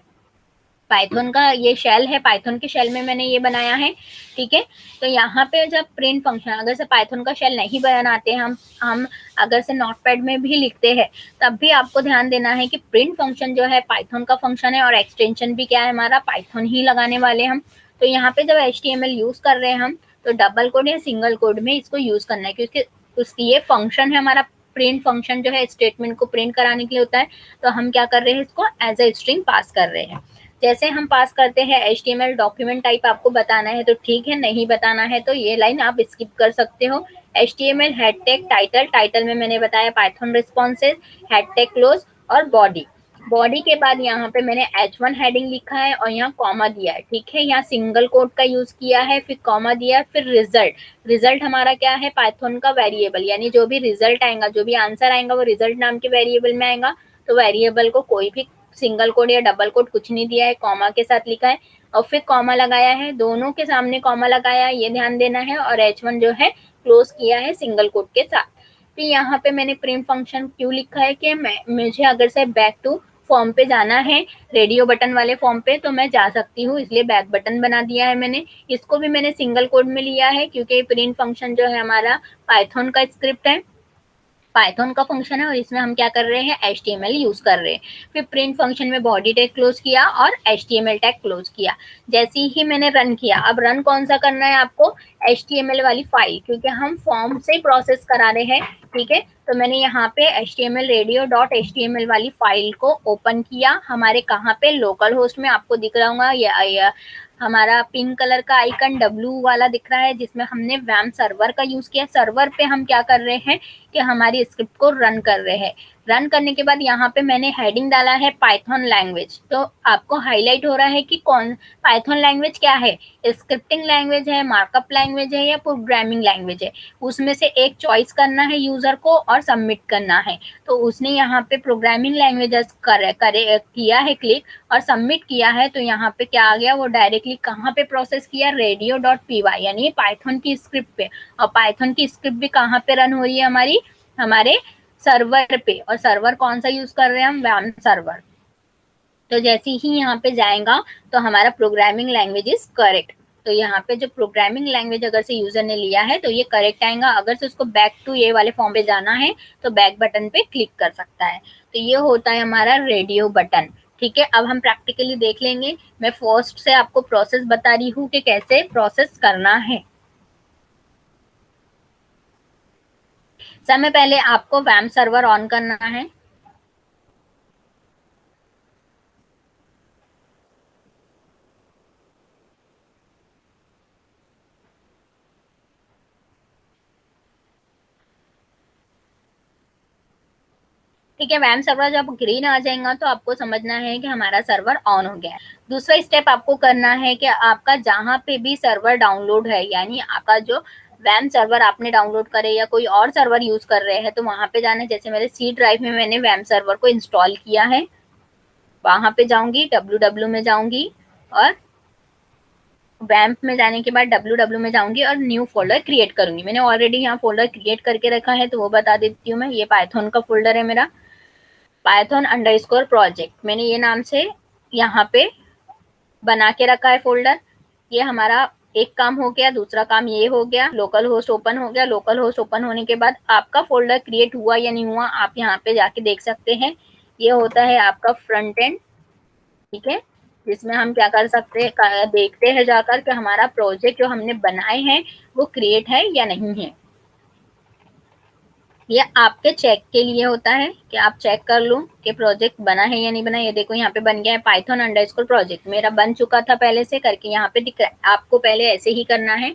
पाइथन का ये शेल है, पाइथन के शेल में मैंने ये बनाया है, ठीक है। तो यहाँ पे जब प्रिंट फंक्शन, अगर से पाइथन का शेल नहीं बनाते हम अगर से नोटपैड में भी लिखते हैं तब भी आपको ध्यान देना है कि प्रिंट फंक्शन जो है पाइथन का फंक्शन है और एक्सटेंशन भी क्या है हमारा, पाइथन ही लगाने वाले हम। तो यहाँ पे जब HTML यूज कर रहे हैं हम, तो डबल कोड या सिंगल कोड में इसको यूज करना है, क्योंकि उसकी ये फंक्शन है हमारा। प्रिंट फंक्शन जो है स्टेटमेंट को प्रिंट कराने के लिए होता है, तो हम क्या कर रहे हैं, इसको एज ए स्ट्रिंग पास कर रहे हैं। जैसे हम पास करते हैं HTML डॉक्यूमेंट टाइप आपको बताना है तो ठीक है, नहीं बताना है तो ये लाइन आप स्किप कर सकते हो। HTML head tag title, title में मैंने बताया Python responses, head tag close और बॉडी। बॉडी के बाद यहाँ पे मैंने H1 हेडिंग लिखा है और यहाँ कॉमा दिया है, ठीक है। यहाँ सिंगल कोट का यूज किया है, फिर कॉमा दिया है, फिर रिजल्ट। रिजल्ट हमारा क्या है, पाइथन का वेरिएबल, यानी जो भी रिजल्ट आएगा, जो भी आंसर आएगा वो रिजल्ट नाम के वेरिएबल में आएगा। तो वेरिएबल को कोई भी सिंगल कोड या डबल कोड कुछ नहीं दिया है, कॉमा के साथ लिखा है और फिर कॉमा लगाया है, दोनों के सामने कॉमा लगाया है, ये ध्यान देना है। और H1 जो है क्लोज किया है सिंगल कोड के साथ। फिर यहाँ पे मैंने प्रिंट फंक्शन क्यों लिखा है कि मुझे अगर से बैक टू फॉर्म पे जाना है, रेडियो बटन वाले फॉर्म पे, तो मैं जा सकती हूँ, इसलिए बैक बटन बना दिया है मैंने। इसको भी मैंने सिंगल कोड में लिया है क्योंकि प्रिंट फंक्शन जो है हमारा पाइथन का स्क्रिप्ट है, पाइथन का फंक्शन है और इसमें हम क्या कर रहे हैं, HTML यूज कर रहे हैं। फिर प्रिंट फंक्शन में बॉडी टैग क्लोज किया और HTML टैग क्लोज किया। जैसे ही मैंने रन किया, अब रन कौन सा करना है आपको, HTML वाली फाइल, क्योंकि हम फॉर्म से प्रोसेस करा रहे हैं, ठीक है। तो मैंने यहाँ पे HTML radio.html वाली फाइल को ओपन किया। हमारे कहाँ पे, लोकल होस्ट में, आपको दिख रहा होगा या हमारा पिंक कलर का आइकन W वाला दिख रहा है जिसमें हमने वैम सर्वर का यूज किया। सर्वर पे हम क्या कर रहे हैं कि हमारी स्क्रिप्ट को रन कर रहे हैं। रन करने के बाद यहाँ पे मैंने हेडिंग डाला है पाइथन लैंग्वेज, तो आपको हाईलाइट हो रहा है कि कौन पाइथन लैंग्वेज क्या है, स्क्रिप्टिंग लैंग्वेज है, मार्कअप लैंग्वेज है या प्रोग्रामिंग लैंग्वेज है। उसमें से एक चॉइस करना है यूजर को और सबमिट करना है। तो उसने यहाँ पे प्रोग्रामिंग लैंग्वेजेस किया है क्लिक और सबमिट किया है। तो यहाँ पे क्या आ गया, वो डायरेक्टली कहाँ पे प्रोसेस किया, radio.py यानी पाइथन की स्क्रिप्ट पे। और पाइथन की स्क्रिप्ट भी कहाँ पे रन हो रही है हमारी, हमारे सर्वर पे। और सर्वर कौन सा यूज कर रहे हैं हम, वैम सर्वर। तो जैसे ही यहाँ पे जाएगा तो हमारा प्रोग्रामिंग लैंग्वेज इज करेक्ट। तो यहाँ पे जो प्रोग्रामिंग लैंग्वेज अगर से यूजर ने लिया है तो ये करेक्ट आएगा। अगर से उसको बैक टू ये वाले फॉर्म पे जाना है तो बैक बटन पे क्लिक कर सकता है। तो ये होता है हमारा रेडियो बटन, ठीक है। अब हम प्रैक्टिकली देख लेंगे। मैं फर्स्ट से आपको प्रोसेस बता रही हूँ कि कैसे प्रोसेस करना है। सबसे पहले आपको वैम सर्वर ऑन करना है। ठीक है, वैम सर्वर जब ग्रीन आ जाएगा तो आपको समझना है कि हमारा सर्वर ऑन हो गया है। दूसरा स्टेप आपको करना है कि आपका जहाँ पे भी सर्वर डाउनलोड है, यानी आपका जो वैम सर्वर आपने डाउनलोड करे या कोई और सर्वर यूज कर रहे हैं, तो वहां पे जाना है। जैसे मेरे सी ड्राइव में मैंने वैम सर्वर को इंस्टॉल किया है, वहां पे जाऊंगी, www में जाऊंगी और वैम्प में जाने के बाद www में जाऊंगी और न्यू फोल्डर क्रिएट करूंगी। मैंने ऑलरेडी यहाँ फोल्डर क्रिएट करके रखा है तो वो बता देती हूँ मैं। ये पाइथन का फोल्डर है मेरा, python_project, मैंने ये नाम से यहाँ पे बना के रखा है फोल्डर। ये हमारा एक काम हो गया। दूसरा काम ये हो गया, लोकल होस्ट ओपन हो गया। लोकल होस्ट ओपन होने के बाद आपका फोल्डर क्रिएट हुआ या नहीं हुआ आप यहाँ पे जाके देख सकते हैं। ये होता है आपका फ्रंट एंड, ठीक है, जिसमें हम क्या कर सकते हैं, देखते हैं जाकर कि हमारा प्रोजेक्ट जो हमने बनाए हैं वो क्रिएट है या नहीं है। ये आपके चेक के लिए होता है कि आप चेक कर लो कि प्रोजेक्ट बना है या नहीं बना। ये देखो यहाँ पे बन गया है python_project, मेरा बन चुका था पहले से करके, यहाँ पे दिख रहा है। आपको पहले ऐसे ही करना है।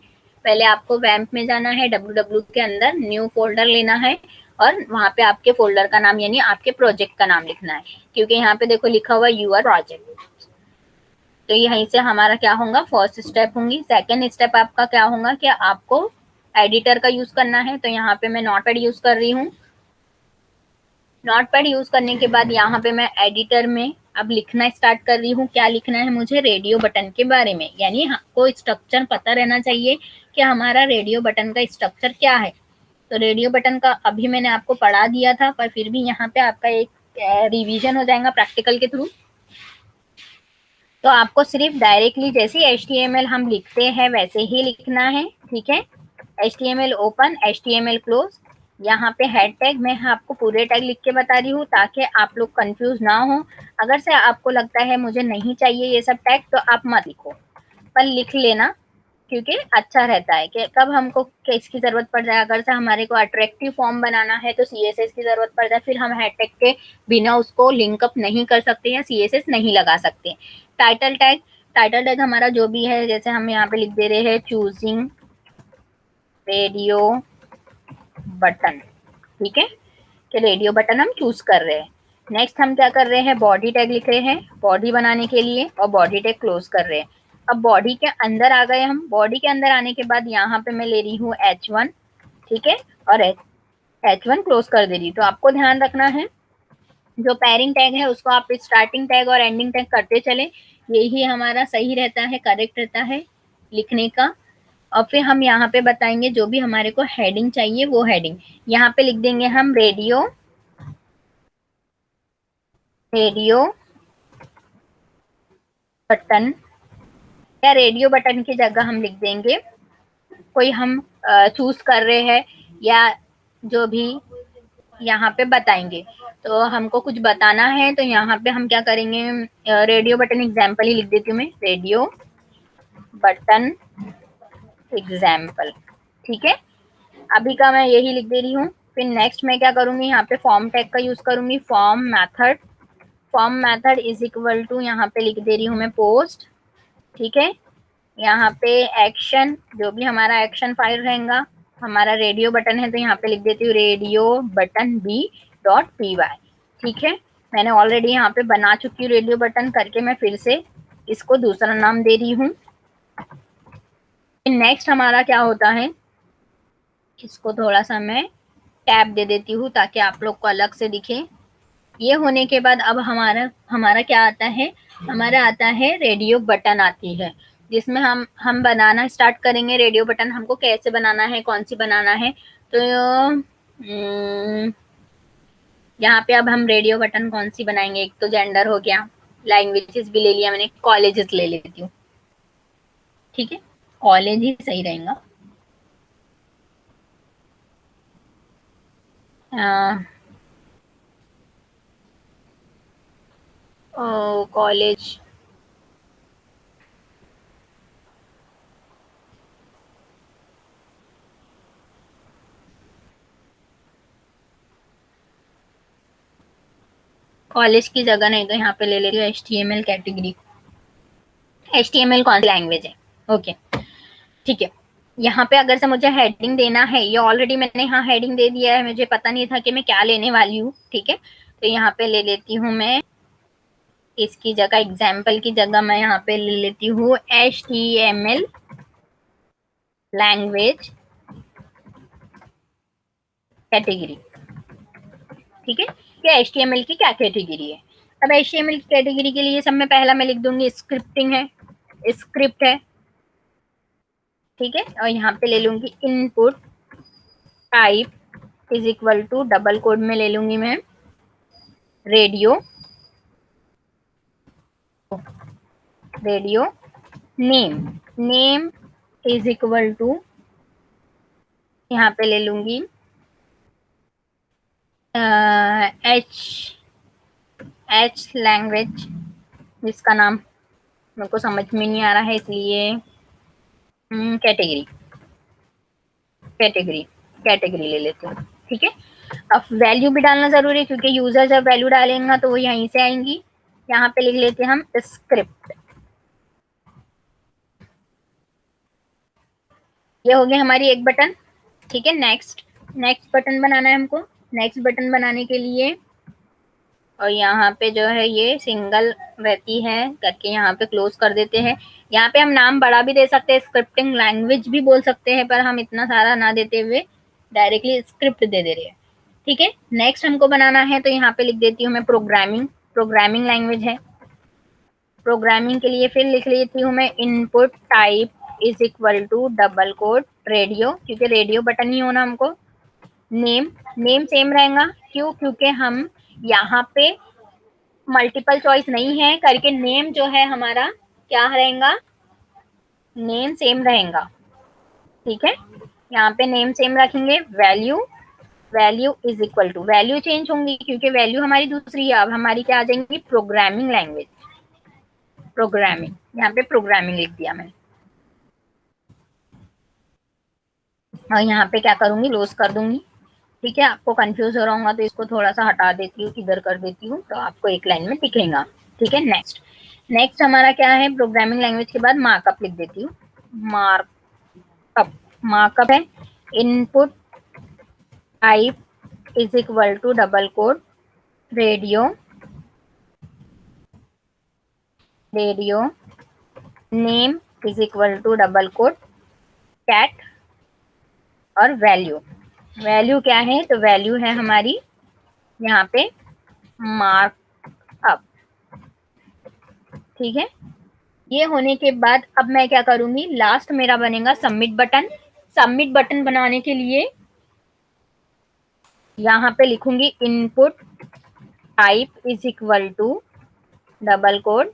पहले आपको वैम्प में जाना है, www के अंदर न्यू फोल्डर लेना है और वहां पे आपके फोल्डर का नाम यानी आपके प्रोजेक्ट का नाम लिखना है, क्योंकि यहाँ पे देखो लिखा हुआ यूर प्रोजेक्ट। तो यहीं से हमारा क्या होगा, फर्स्ट स्टेप होंगी। सेकेंड स्टेप आपका क्या होगा कि आपको एडिटर का यूज करना है। तो यहाँ पे मैं नोटपैड यूज कर रही हूँ। नोटपैड यूज करने के बाद यहाँ पे मैं एडिटर में अब लिखना स्टार्ट कर रही हूँ। क्या लिखना है मुझे, रेडियो बटन के बारे में, यानी आपको स्ट्रक्चर पता रहना चाहिए कि हमारा रेडियो बटन का स्ट्रक्चर क्या है। तो रेडियो बटन का अभी मैंने आपको पढ़ा दिया था, पर फिर भी यहाँ पे आपका एक रिवीजन हो जाएगा प्रैक्टिकल के थ्रू। तो आपको सिर्फ डायरेक्टली जैसे HTML हम लिखते हैं वैसे ही लिखना है, ठीक है। HTML open, HTML close. यहाँ पे हेड टैग मैं आपको पूरे टैग लिख के बता रही हूँ ताकि आप लोग कंफ्यूज ना हो। अगर से आपको लगता है मुझे नहीं चाहिए ये सब टैग तो आप मत लिखो, पर लिख लेना, क्योंकि अच्छा रहता है कि कब हमको किसकी जरूरत पड़ जाए, अगर से हमारे को अट्रैक्टिव फॉर्म बनाना है तो सीएसएस की जरूरत पड़ जाए, फिर हम हैशटैग के बिना उसको लिंकअप नहीं कर सकते या सीएसएस नहीं लगा सकते। टाइटल टैग हमारा जो भी है, जैसे हम यहाँ पे लिख दे रहे हैं चूजिंग रेडियो बटन, ठीक है, कि रेडियो बटन हम चूज कर रहे हैं। नेक्स्ट हम क्या कर रहे हैं, बॉडी टैग लिख रहे हैं बॉडी बनाने के लिए, और बॉडी टैग क्लोज कर रहे हैं। अब बॉडी के अंदर आ गए हम, बॉडी के अंदर आने के बाद यहाँ पे मैं ले रही हूँ H1, ठीक है, और H1 क्लोज कर दे रही हूँ। तो आपको ध्यान रखना है जो पैरिंग टैग है उसको आप स्टार्टिंग टैग और एंडिंग टैग करते चले, यही हमारा सही रहता है, करेक्ट रहता है लिखने का। और फिर हम यहाँ पे बताएंगे जो भी हमारे को हेडिंग चाहिए वो हेडिंग यहाँ पे लिख देंगे हम, रेडियो बटन, या रेडियो बटन की जगह हम लिख देंगे कोई हम चूज कर रहे हैं या जो भी यहाँ पे बताएंगे। तो हमको कुछ बताना है तो यहाँ पे हम क्या करेंगे, रेडियो बटन एग्जाम्पल ही लिख देती हूँ मैं, रेडियो बटन एग्जाम्पल, ठीक है, अभी का मैं यही लिख दे रही हूँ। फिर नेक्स्ट मैं क्या करूंगी, यहाँ पे फॉर्म टैग का यूज करूंगी, form method is equal to, यहाँ पे लिख दे रही हूँ मैं पोस्ट, ठीक है, यहाँ पे एक्शन, जो भी हमारा एक्शन फाइल रहेगा, हमारा रेडियो बटन है तो यहाँ पे लिख देती हूँ रेडियो बटन b.py, ठीक है, मैंने ऑलरेडी यहाँ पे बना चुकी हूँ रेडियो बटन करके, मैं फिर से इसको दूसरा नाम दे रही हूँ। नेक्स्ट हमारा क्या होता है, इसको थोड़ा सा मैं टैब दे देती हूँ ताकि आप लोग को अलग से दिखे। ये होने के बाद अब हमारा हमारा क्या आता है, हमारा आता है रेडियो बटन आती है, जिसमें हम बनाना स्टार्ट करेंगे। रेडियो बटन हमको कैसे बनाना है, कौन सी बनाना है, तो यहाँ पे अब हम रेडियो बटन कौन सी बनाएंगे, एक तो जेंडर हो गया, लैंग्वेजेस भी ले लिया मैंने, कॉलेजेस ले लेती हूँ, ठीक है, कॉलेज ही सही रहेगा। कॉलेज, कॉलेज की जगह नहीं तो यहाँ पे ले लेती हूँ HTML कैटेगरी। HTML कौन सी लैंग्वेज है, ओके, ठीक है। यहाँ पे अगर से मुझे हेडिंग देना है, ये ऑलरेडी मैंने यहाँ हेडिंग दे दिया है, मुझे पता नहीं था कि मैं क्या लेने वाली हूँ, ठीक है, तो यहाँ पे ले लेती हूँ मैं, इसकी जगह एग्जाम्पल की जगह मैं यहाँ पे ले लेती हूँ HTML लैंग्वेज कैटेगरी, ठीक है, ये HTML की क्या कैटेगरी है। अब HTML की कैटेगरी के लिए सब में पहला मैं लिख दूंगी स्क्रिप्टिंग है, स्क्रिप्ट है, ठीक है, और यहाँ पे ले लूंगी input type is equal to, double quote में ले लूंगी मैं radio name is equal to, यहाँ पे ले लूंगी एच लैंग्वेज, जिसका नाम मेरे को समझ में नहीं आ रहा है इसलिए कैटेगरी कैटेगरी ले लेते हैं, ठीक है। अब वैल्यू भी डालना जरूरी है क्योंकि यूजर जब वैल्यू डालेंगे तो वो यहीं से आएंगी। यहाँ पे लिख लेते हैं हम स्क्रिप्ट, ये हो गया हमारी एक बटन, ठीक है। नेक्स्ट बटन बनाना है हमको। नेक्स्ट बटन बनाने के लिए, और यहाँ पे जो है ये सिंगल रहती है करके यहाँ पे क्लोज कर देते हैं। यहाँ पे हम नाम बड़ा भी दे सकते हैं, स्क्रिप्टिंग लैंग्वेज भी बोल सकते हैं, पर हम इतना सारा ना देते हुए डायरेक्टली स्क्रिप्ट दे दे रहे हैं, ठीक है। नेक्स्ट हमको बनाना है तो यहाँ पे लिख देती हूँ मैं प्रोग्रामिंग लैंग्वेज है। प्रोग्रामिंग के लिए फिर लिख लेती हूँ मैं input type is equal to double quote radio, क्योंकि रेडियो बटन ही होना हमको। नेम सेम रहेगा, क्यों, क्योंकि हम यहाँ पे मल्टीपल चॉइस नहीं है करके नेम जो है हमारा क्या रहेगा, नेम सेम रहेगा, ठीक है। यहाँ पे नेम सेम रखेंगे। Value is equal to, value change होंगी क्योंकि वैल्यू हमारी दूसरी है, अब हमारी क्या आ जाएंगी, प्रोग्रामिंग लैंग्वेज, यहाँ पे प्रोग्रामिंग लिख दिया मैंने, और यहाँ पे क्या करूंगी, क्लोज कर दूंगी। ठीक है, आपको कंफ्यूज हो रहा होगा तो इसको थोड़ा सा हटा देती हूँ, इधर कर देती हूँ, तो आपको एक लाइन में दिखेगा। ठीक है, नेक्स्ट नेक्स्ट हमारा क्या है, प्रोग्रामिंग लैंग्वेज के बाद मार्कअप लिख देती हूँ। मार्कअप, मार्कअप है input type is equal to double quote radio, radio name is equal to double quote cat, और वैल्यू, वैल्यू क्या है, तो वैल्यू है हमारी यहाँ पे मार्कअप। ठीक है, ये होने के बाद अब मैं क्या करूंगी, लास्ट मेरा बनेगा सबमिट बटन। सबमिट बटन बनाने के लिए यहाँ पे लिखूंगी input type is equal to double quote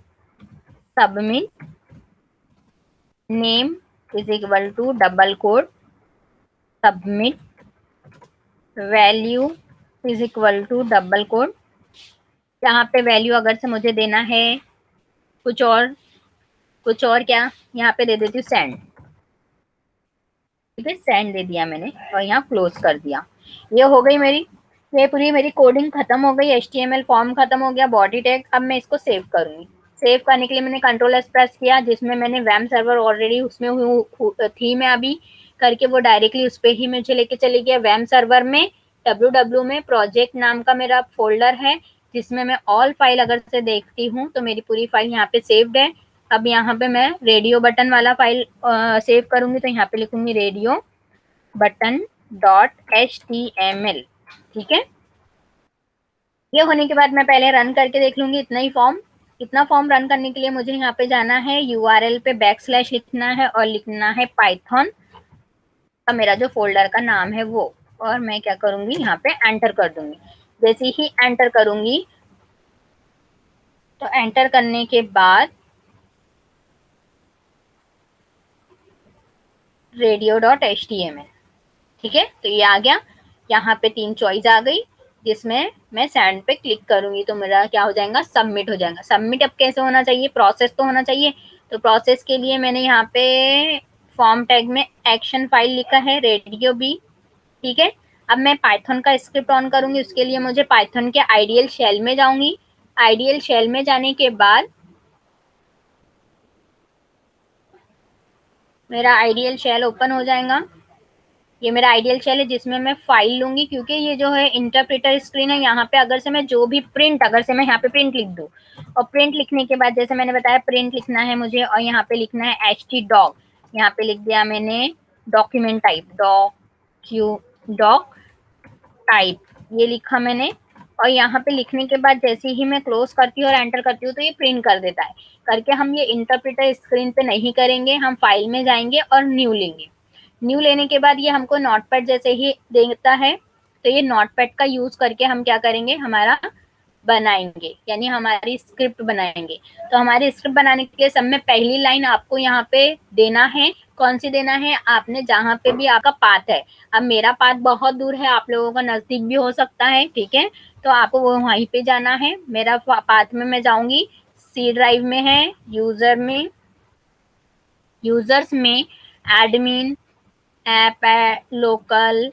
submit name is equal to double quote submit value is equal to double quote. यहाँ पे वैल्यू अगर से मुझे देना है कुछ और, कुछ और क्या, यहाँ पे दे देती हूँ सेंड। ठीक है, सेंड दे दिया मैंने और यहाँ क्लोज कर दिया। ये हो गई मेरी, ये पूरी मेरी कोडिंग खत्म हो गई, HTML फॉर्म खत्म हो गया, बॉडी टैग। अब मैं इसको सेव करूंगी। सेव करने के लिए मैंने कंट्रोल S प्रेस किया, जिसमें मैंने वैम सर्वर ऑलरेडी उसमें थी मैं अभी करके, वो डायरेक्टली उस पर ही मुझे लेके चली गया वैम सर्वर में। www में प्रोजेक्ट नाम का मेरा फोल्डर है, जिसमें मैं ऑल फाइल अगर से देखती हूँ तो मेरी पूरी फाइल यहाँ पे सेव्ड है। अब यहाँ पे मैं रेडियो बटन वाला फाइल सेव करूंगी, तो यहाँ पे लिखूंगी रेडियो बटन डॉट HTML। ठीक है, ये होने के बाद मैं पहले रन करके देख लूंगी इतना ही फॉर्म। इतना फॉर्म रन करने के लिए मुझे यहाँ पे जाना है, URL पे बैकस्लैश लिखना है और लिखना है पाइथन का मेरा जो फोल्डर का नाम है वो, और मैं क्या करूंगी यहाँ पे एंटर कर दूंगी। जैसे ही एंटर करूंगी तो एंटर करने के बाद radio.html। ठीक है, तो ये आ गया। यहाँ पे 3 चॉइस आ गई, जिसमें मैं सेंड पे क्लिक करूंगी तो मेरा क्या हो जाएगा, सबमिट हो जाएगा। सबमिट अब कैसे होना चाहिए, प्रोसेस तो होना चाहिए। तो प्रोसेस के लिए मैंने यहाँ पे फॉर्म टैग में एक्शन फाइल लिखा है रेडियो बी। ठीक है, अब मैं पाइथन का स्क्रिप्ट ऑन करूंगी, उसके लिए मुझे पाइथन के आइडियल शेल में जाऊंगी। आइडियल शेल में जाने के बाद मेरा आइडियल शेल ओपन हो जाएगा। ये मेरा आइडियल शेल है, जिसमें मैं फाइल लूंगी, क्योंकि ये जो है इंटरप्रेटर स्क्रीन है। यहाँ पे अगर से मैं जो भी प्रिंट, अगर से मैं यहाँ पे प्रिंट लिख दूँ, और प्रिंट लिखने के बाद जैसे मैंने बताया प्रिंट लिखना है मुझे, और यहाँ पे लिखना है htdoc। यहाँ पे लिख दिया मैंने डॉक्यूमेंट टाइप, डॉक टाइप, ये लिखा मैंने। और यहाँ पे लिखने के बाद जैसे ही मैं क्लोज करती हूँ और एंटर करती हूँ तो ये प्रिंट कर देता है। करके हम ये इंटरप्रेटर स्क्रीन पे नहीं करेंगे, हम फाइल में जाएंगे और न्यू लेंगे। न्यू लेने के बाद ये हमको नोटपैड जैसे ही देता है, तो ये नोटपैड का यूज करके हम क्या करेंगे, हमारा बनाएंगे, यानी हमारी स्क्रिप्ट बनाएंगे। तो हमारी स्क्रिप्ट बनाने के सब में पहली लाइन आपको यहाँ पे देना है। कौन सी देना है, आपने जहाँ पे भी आपका पाथ है। अब मेरा पाथ बहुत दूर है, आप लोगों का नजदीक भी हो सकता है। ठीक है, तो आपको वो वहीं पे जाना है। मेरा पाथ में मैं जाऊंगी, सी ड्राइव में है, यूजर में, यूजर्स में एडमिन, ऐप है, लोकल,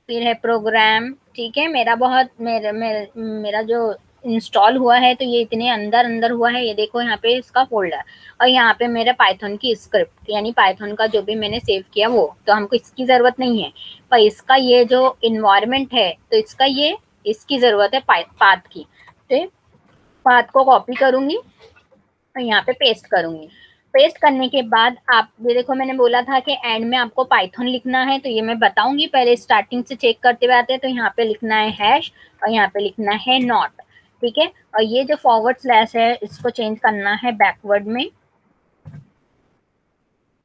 फिर है प्रोग्राम। ठीक है, मेरा बहुत मेरा जो इंस्टॉल हुआ है तो ये इतने अंदर अंदर हुआ है, ये देखो यहाँ पे इसका फोल्डर। और यहाँ पे मेरा पाइथन की स्क्रिप्ट, यानी पाइथन का जो भी मैंने सेव किया वो, तो हमको इसकी जरूरत नहीं है। पर इसका ये जो इन्वायरमेंट है तो इसका ये, इसकी जरूरत है पाथ की। तो पाथ को कॉपी करूंगी और यहाँ पे पेस्ट करूंगी। पेस्ट करने के बाद आप ये देखो, मैंने बोला था कि एंड में आपको पाइथन लिखना है, तो ये मैं बताऊंगी। पहले स्टार्टिंग से चेक करते हुए आते हैं। तो यहाँ पे लिखना है हैश और यहाँ पे लिखना है नॉट। ठीक है, और ये जो फॉरवर्ड स्लैश है इसको चेंज करना है बैकवर्ड में।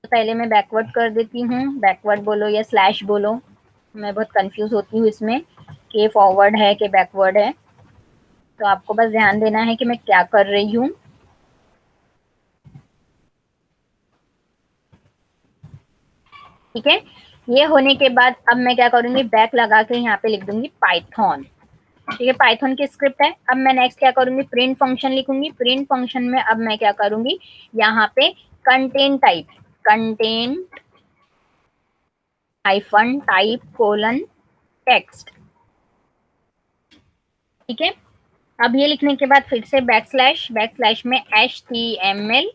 तो पहले मैं बैकवर्ड कर देती हूँ, बैकवर्ड बोलो या स्लैश बोलो, मैं बहुत कंफ्यूज होती हूँ इसमें कि फॉरवर्ड है कि बैकवर्ड है। तो आपको बस ध्यान देना है कि मैं क्या कर रही हूँ। ठीक है, ये होने के बाद अब मैं क्या करूंगी, बैक लगा के यहाँ पे लिख दूंगी पाइथन। ठीक है, पाइथन की स्क्रिप्ट है। अब मैं नेक्स्ट क्या करूंगी, प्रिंट फंक्शन लिखूंगी। प्रिंट फंक्शन में अब मैं क्या करूंगी, यहाँ पे content type, content hyphen type colon text, ठीक है। अब ये लिखने के बाद फिर से बैक स्लैश में HTML,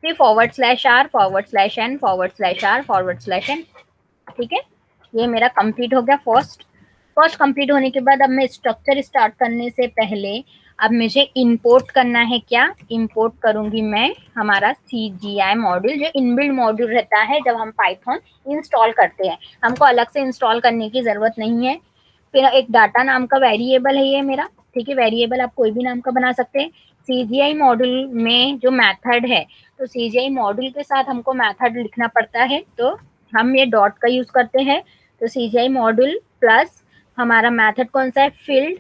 फिर /r /n /r/n, ठीक है। ये मेरा कंप्लीट हो गया फर्स्ट कंप्लीट होने के बाद अब मैं स्ट्रक्चर स्टार्ट करने से पहले अब मुझे इंपोर्ट करना है। क्या इंपोर्ट करूंगी मैं? हमारा CGI मॉड्यूल, जो इनबिल्ड मॉड्यूल रहता है जब हम पाइथन इंस्टॉल करते हैं, हमको अलग से इंस्टॉल करने की जरूरत नहीं है। फिर एक डाटा नाम का वेरिएबल है ये मेरा, ठीक है। वेरिएबल आप कोई भी नाम का बना सकते हैं। CGI मॉड्यूल में जो मेथड है, तो CGI मॉड्यूल के साथ हमको मेथड लिखना पड़ता है, तो हम ये डॉट का यूज करते हैं। तो CGI मॉड्यूल प्लस हमारा मेथड कौन सा है? फील्ड,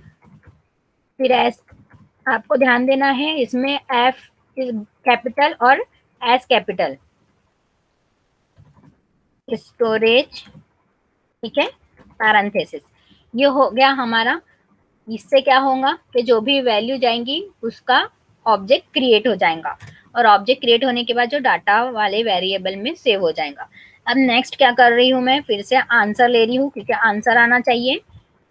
फिर एस, आपको ध्यान देना है इसमें F कैपिटल और S कैपिटल, स्टोरेज, ठीक है, पैरेंथेसिस। ये हो गया हमारा। इससे क्या होगा कि जो भी वैल्यू जाएंगी उसका ऑब्जेक्ट क्रिएट हो जाएगा, और ऑब्जेक्ट क्रिएट होने के बाद जो डाटा वाले वेरिएबल में सेव हो जाएगा। अब नेक्स्ट क्या कर रही हूँ मैं? फिर से आंसर ले रही हूँ, क्योंकि आंसर आना चाहिए,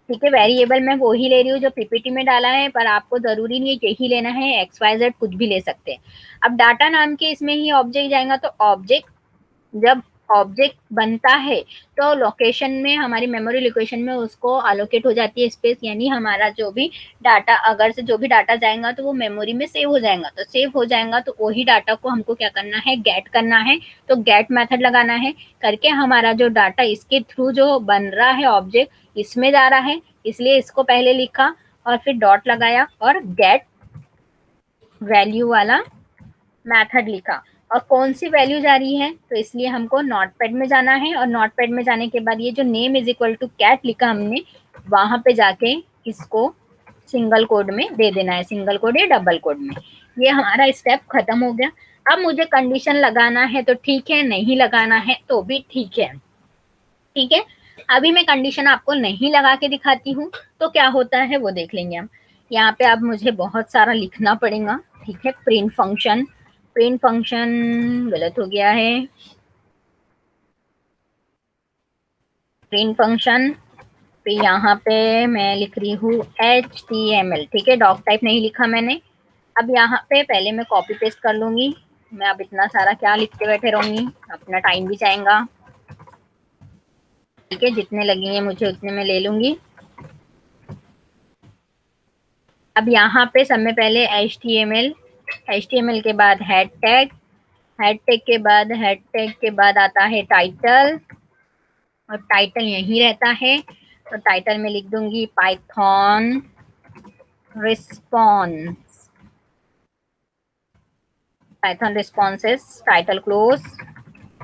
ठीक है। वेरिएबल मैं वो ही ले रही हूँ जो PPT में डाला है, पर आपको जरूरी नहीं है यही लेना है, XYZ कुछ भी ले सकते हैं। अब डाटा नाम के इसमें ही ऑब्जेक्ट जाएगा, तो ऑब्जेक्ट जब ऑब्जेक्ट बनता है तो लोकेशन में, हमारी मेमोरी लोकेशन में उसको अलोकेट हो जाती है स्पेस, यानी हमारा जो भी डाटा, अगर से जो भी डाटा जाएगा तो वो मेमोरी में सेव हो जाएगा। तो सेव हो जाएगा तो वही डाटा को हमको क्या करना है? गेट करना है। तो गेट मेथड लगाना है, करके हमारा जो डाटा इसके थ्रू जो बन रहा है ऑब्जेक्ट, इसमें जा रहा है, इसलिए इसको पहले लिखा और फिर डॉट लगाया और गेट वैल्यू वाला मेथड लिखा। और कौन सी वैल्यू जा रही है? तो इसलिए हमको नोटपैड में जाना है, और नोटपैड में जाने के बाद ये जो name is equal to cat लिखा हमने, वहां पे जाके इसको सिंगल कोड में दे देना है, सिंगल कोड या डबल कोड में। ये हमारा स्टेप खत्म हो गया। अब मुझे कंडीशन लगाना है तो ठीक है, नहीं लगाना है तो भी ठीक है, ठीक है। अभी मैं कंडीशन आपको नहीं लगा के दिखाती हूँ, तो क्या होता है वो देख लेंगे हम। यहाँ पे अब मुझे बहुत सारा लिखना पड़ेगा, ठीक है। प्रिंट फंक्शन गलत हो गया है। प्रिंट फंक्शन पे यहाँ पे मैं लिख रही हूँ HTML, ठीक है। डॉक टाइप नहीं लिखा मैंने। अब यहाँ पे पहले मैं कॉपी पेस्ट कर लूंगी। मैं अब इतना सारा क्या लिखते बैठे रहूंगी, अपना टाइम भी जाएगा, ठीक है। जितने लगेंगे मुझे उतने में ले लूंगी। अब यहाँ पे सब में पहले HTML के बाद हेड टैग के बाद आता है टाइटल, और टाइटल यही रहता है। तो टाइटल में लिख दूंगी पाइथन रिस्पॉन्स, टाइटल क्लोज,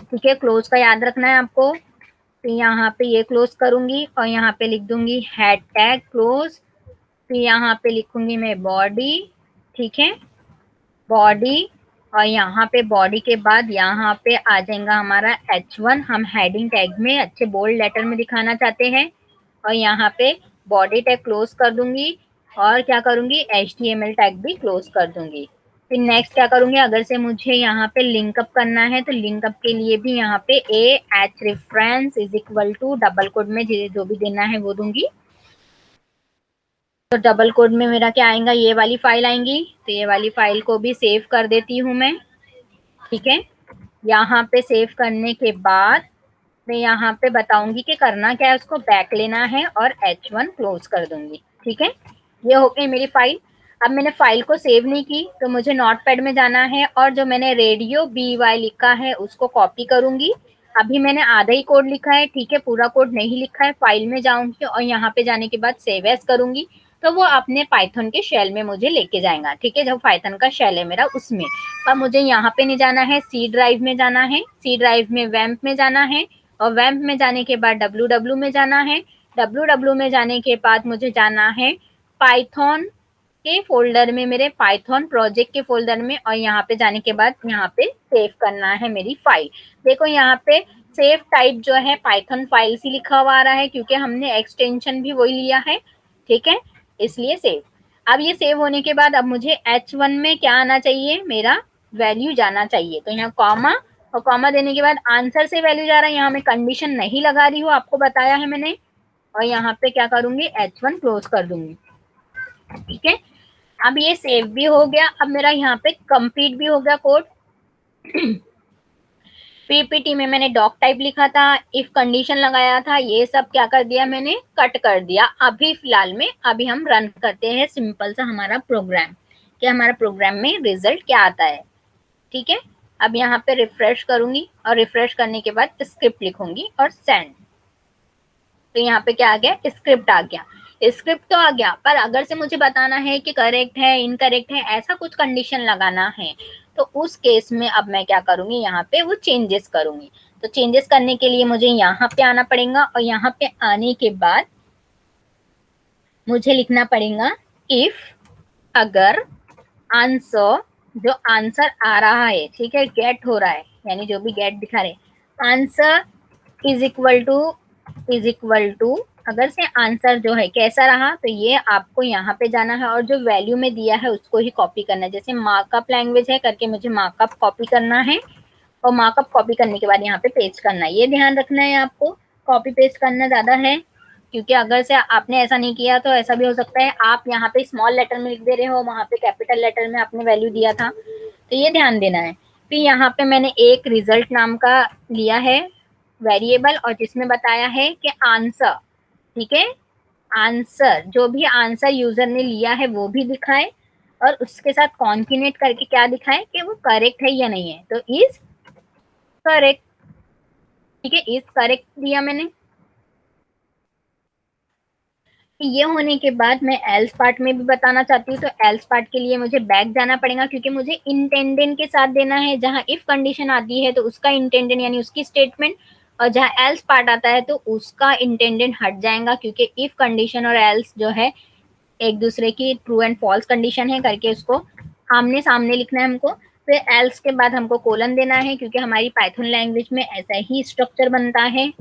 ठीक है। क्लोज का याद रखना है आपको। फिर यहाँ पे ये क्लोज करूंगी और यहाँ पे लिख दूंगी हेड टैग क्लोज। फिर यहाँ पे लिखूंगी मैं बॉडी, ठीक है, बॉडी। और यहाँ पे बॉडी के बाद यहाँ पे आ जाएगा हमारा H1, हम हेडिंग टैग में अच्छे बोल्ड लेटर में दिखाना चाहते हैं। और यहाँ पे बॉडी टैग क्लोज कर दूंगी, और क्या करूंगी? HTML टैग भी क्लोज कर दूंगी। फिर नेक्स्ट क्या करूंगी? अगर से मुझे यहाँ पे लिंकअप करना है, तो लिंकअप के लिए भी यहाँ पे h reference is equal to double quote में जो भी देना है वो दूंगी। तो डबल कोड में मेरा क्या आएगा? ये वाली फाइल आएंगी। तो ये वाली फाइल को भी सेव कर देती हूँ मैं, ठीक है। यहाँ पे सेव करने के बाद मैं यहाँ पे बताऊंगी कि करना क्या है, उसको बैक लेना है और H1 क्लोज कर दूंगी, ठीक है। ये हो गई मेरी फाइल। अब मैंने फाइल को सेव नहीं की, तो मुझे नोटपैड में जाना है, और जो मैंने रेडियो BY लिखा है उसको कॉपी करूंगी। अभी मैंने आधा ही कोड लिखा है, ठीक है, पूरा कोड नहीं लिखा है। फाइल में जाऊंगी और यहाँ पे जाने के बाद सेव एज करूंगी, तो वो अपने पाइथन के शेल में मुझे लेके जाएगा, ठीक है। जो पाइथन का शेल है मेरा उसमें। अब मुझे यहाँ पे नहीं जाना है, सी ड्राइव में जाना है, सी ड्राइव में वैम्प में जाना है, और वैम्प में जाने के बाद www में जाना है। www में जाने के बाद मुझे जाना है पाइथन के फोल्डर में, मेरे पाइथन प्रोजेक्ट के फोल्डर में, और यहाँ पे जाने के बाद यहाँ पे सेव करना है मेरी फाइल। देखो यहाँ पे सेव टाइप जो है पाइथन फाइल ही लिखा हुआ आ रहा है, क्योंकि हमने एक्सटेंशन भी वही लिया है, ठीक है, इसलिए सेव। अब ये सेव होने के बाद अब मुझे H1 में क्या आना चाहिए? मेरा वैल्यू जाना चाहिए। तो यहाँ कॉमा और कॉमा देने के बाद आंसर से वैल्यू जा रहा है, यहाँ मैं कंडीशन नहीं लगा रही हूँ, आपको बताया है मैंने। और यहाँ पे क्या करूंगी, H1 क्लोज कर दूंगी। ठीक है, अब ये सेव भी हो गया। अब मेरा यहाँ पे कंप्लीट भी हो गया कोड। पीपीटी में मैंने डॉक टाइप लिखा था, इफ कंडीशन लगाया था, ये सब क्या कर दिया मैंने, कट कर दिया। अभी फिलहाल में अभी हम रन करते हैं सिंपल सा हमारा प्रोग्राम, कि हमारा प्रोग्राम में रिजल्ट क्या आता है। ठीक है, अब यहाँ पे रिफ्रेश करूंगी और रिफ्रेश करने के बाद स्क्रिप्ट लिखूंगी और सेंड। तो यहाँ पे क्या आ गया, स्क्रिप्ट आ गया। स्क्रिप्ट तो आ गया, पर अगर से मुझे बताना है कि करेक्ट है, इनकरेक्ट है, ऐसा कुछ कंडीशन लगाना है, तो उस केस में अब मैं क्या करूंगी, यहाँ पे वो चेंजेस करूंगी। तो चेंजेस करने के लिए मुझे यहाँ पे आना पड़ेगा, और यहाँ पे आने के बाद मुझे लिखना पड़ेगा इफ, अगर आंसर, जो आंसर आ रहा है, ठीक है, गेट हो रहा है, यानी जो भी गेट दिखा रहे, आंसर इज इक्वल टू अगर से आंसर जो है कैसा रहा, तो ये आपको यहाँ पे जाना है और जो वैल्यू में दिया है उसको ही कॉपी करना है। जैसे मार्कअप लैंग्वेज है करके मुझे मार्कअप कॉपी करना है, और मार्कअप कॉपी करने के बाद यहाँ पे पेस्ट करना है। ये ध्यान रखना है आपको, कॉपी पेस्ट करना ज्यादा है, क्योंकि अगर से आपने ऐसा नहीं किया तो ऐसा भी हो सकता है आप यहाँ पे स्मॉल लेटर में लिख दे रहे हो, वहां पे कैपिटल लेटर में आपने वैल्यू दिया था, तो ये ध्यान देना है। फिर यहाँ पे मैंने एक रिजल्ट नाम का लिया है वेरिएबल, और जिसमें बताया है कि आंसर, ठीक है, आंसर जो भी आंसर यूजर ने लिया है वो भी दिखाए, और उसके साथ कॉन्किनेट करके क्या दिखाए कि वो करेक्ट है या नहीं है। तो इज करेक्ट, ठीक है, इज करेक्ट दिया मैंने। ये होने के बाद मैं एल्स पार्ट में भी बताना चाहती हूँ। तो एल्स पार्ट के लिए मुझे बैक जाना पड़ेगा, क्योंकि मुझे इंटेंडेंट के साथ देना है। जहां इफ कंडीशन आती है तो उसका इंटेंडेंट यानी उसकी स्टेटमेंट, और जहां एल्स पार्ट आता है तो उसका इंटेंडेंट हट जाएगा, क्योंकि इफ कंडीशन और एल्स जो है एक दूसरे की ट्रू एंड फॉल्स कंडीशन है करके उसको आमने सामने लिखना है हमको। फिर एल्स के बाद हमको कोलन देना है, क्योंकि हमारी पाइथन लैंग्वेज में ऐसा ही स्ट्रक्चर बनता है।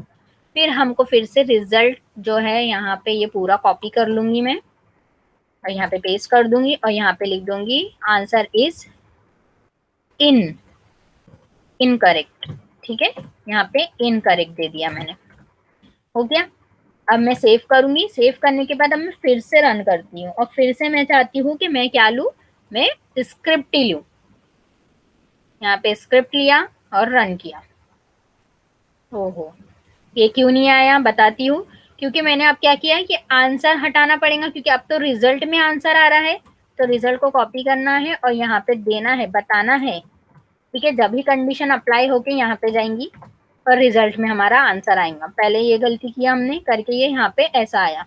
फिर हमको फिर से रिजल्ट जो है यहाँ पे ये पूरा कॉपी कर लूंगी मैं, और यहाँ पे पेस्ट कर दूंगी, और यहाँ पे लिख दूंगी आंसर इज इन इनकरेक्ट। ठीक है, यहाँ पे इनकरेक्ट दे दिया मैंने, हो गया। अब मैं सेव करूंगी, सेव करने के बाद अब मैं फिर से रन करती हूँ, और फिर से मैं चाहती हूँ कि मैं क्या लूँ, मैं स्क्रिप्ट ही लूँ। यहाँ पे स्क्रिप्ट लिया और रन किया। ओहो, ये क्यों नहीं आया बताती हूँ। क्योंकि मैंने अब क्या किया है कि आंसर हटाना पड़ेगा, क्योंकि अब तो रिजल्ट में आंसर आ रहा है, तो रिजल्ट को कॉपी करना है और यहाँ पे देना है, बताना है। ठीक है, जब भी कंडीशन अप्लाई होके यहाँ पे जाएंगी और रिजल्ट में हमारा आंसर आएगा। पहले ये गलती किया हमने करके, ये यहाँ पे ऐसा आया।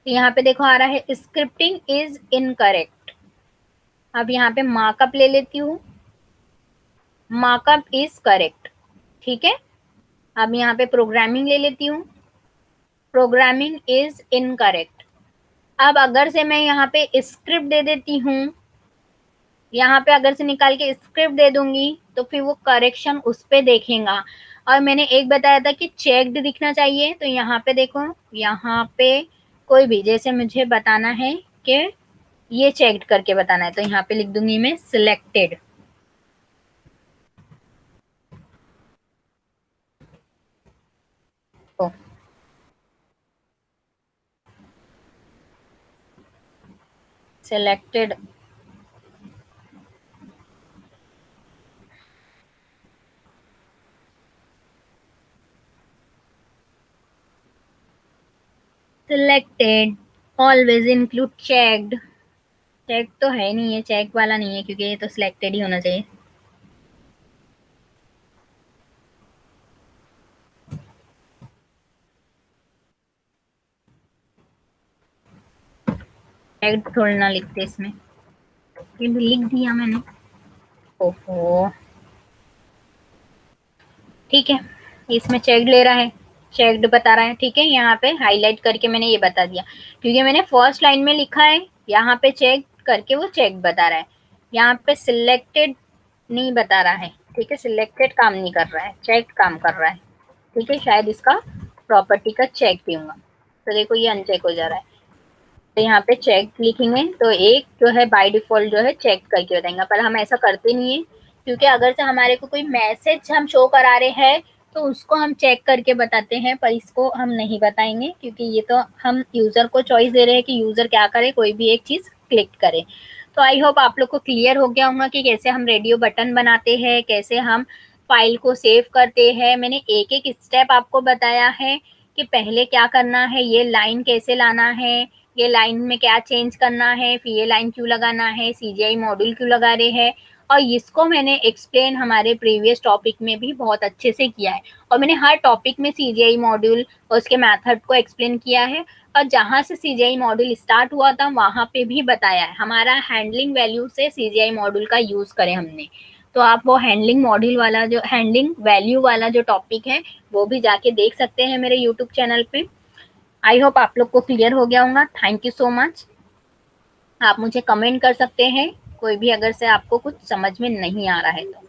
तो यहाँ पे देखो आ रहा है स्क्रिप्टिंग इज इनकरेक्ट। अब यहाँ पे मार्कअप ले लेती हूँ, मार्कअप इज करेक्ट। ठीक है, अब यहाँ पे प्रोग्रामिंग ले लेती हूँ, प्रोग्रामिंग इज इनकरेक्ट। अब अगर से मैं यहाँ पे स्क्रिप्ट दे देती हूँ, यहाँ पे अगर से निकाल के स्क्रिप्ट दे दूंगी, तो फिर वो करेक्शन उस पे देखेगा। और मैंने एक बताया था कि चेक्ड दिखना चाहिए, तो यहाँ पे देखो, यहाँ पे कोई भी जैसे मुझे बताना है कि ये चेक्ड करके बताना है, तो यहाँ पे लिख दूंगी मैं selected. Selected selected always include checked. Check तो है नहीं, ये चेक वाला नहीं है, क्योंकि ये तो सिलेक्टेड ही होना चाहिए। चेक थोड़ा ना लिखते इसमें, ये भी लिख दिया मैंने। ओहो, ठीक है, इसमें चेक्ड ले रहा है, चेक्ड बता रहा है। ठीक है, यहाँ पे हाईलाइट करके मैंने ये बता दिया, क्योंकि मैंने फर्स्ट लाइन में लिखा है, यहाँ पे चेक करके वो चेक बता रहा है। यहाँ पे सिलेक्टेड नहीं बता रहा है। ठीक है, सिलेक्टेड काम नहीं कर रहा है, चेक काम कर रहा है। ठीक है, शायद इसका प्रॉपर्टी का चेक दूंगा, तो देखो ये अनचेक हो जा रहा है। तो यहाँ पे चेक लिखेंगे तो एक जो है बाय डिफॉल्ट जो है चेक करके बताएंगे, पर हम ऐसा करते नहीं है, क्योंकि अगर से हमारे को कोई मैसेज हम शो करा रहे हैं तो उसको हम चेक करके बताते हैं, पर इसको हम नहीं बताएंगे, क्योंकि ये तो हम यूजर को चॉइस दे रहे हैं कि यूजर क्या करे, कोई भी एक चीज क्लिक करे। तो आई होप आप लोग को क्लियर हो गया होगा कि कैसे हम रेडियो बटन बनाते हैं, कैसे हम फाइल को सेव करते हैं। मैंने एक एक स्टेप आपको बताया है कि पहले क्या करना है, ये लाइन कैसे लाना है, ये लाइन में क्या चेंज करना है, फिर ये लाइन क्यों लगाना है, सीजीआई मॉड्यूल क्यों लगा रहे हैं, और इसको मैंने एक्सप्लेन हमारे प्रीवियस टॉपिक में भी बहुत अच्छे से किया है, और मैंने हर टॉपिक में सीजीआई मॉड्यूल और उसके मेथड को एक्सप्लेन किया है, और जहां से सीजीआई मॉड्यूल स्टार्ट हुआ था वहां पे भी बताया है हमारा हैंडलिंग वैल्यू से सीजीआई मॉड्यूल का यूज करें हमने। तो आप वो हैंडलिंग मॉड्यूल वाला जो हैंडलिंग वैल्यू वाला जो टॉपिक है वो भी जाके देख सकते हैं मेरे यूट्यूब चैनल पे। आई होप आप लोग को क्लियर हो गया होगा। Thank you so much. आप मुझे कमेंट कर सकते हैं कोई भी अगर से आपको कुछ समझ में नहीं आ रहा है तो।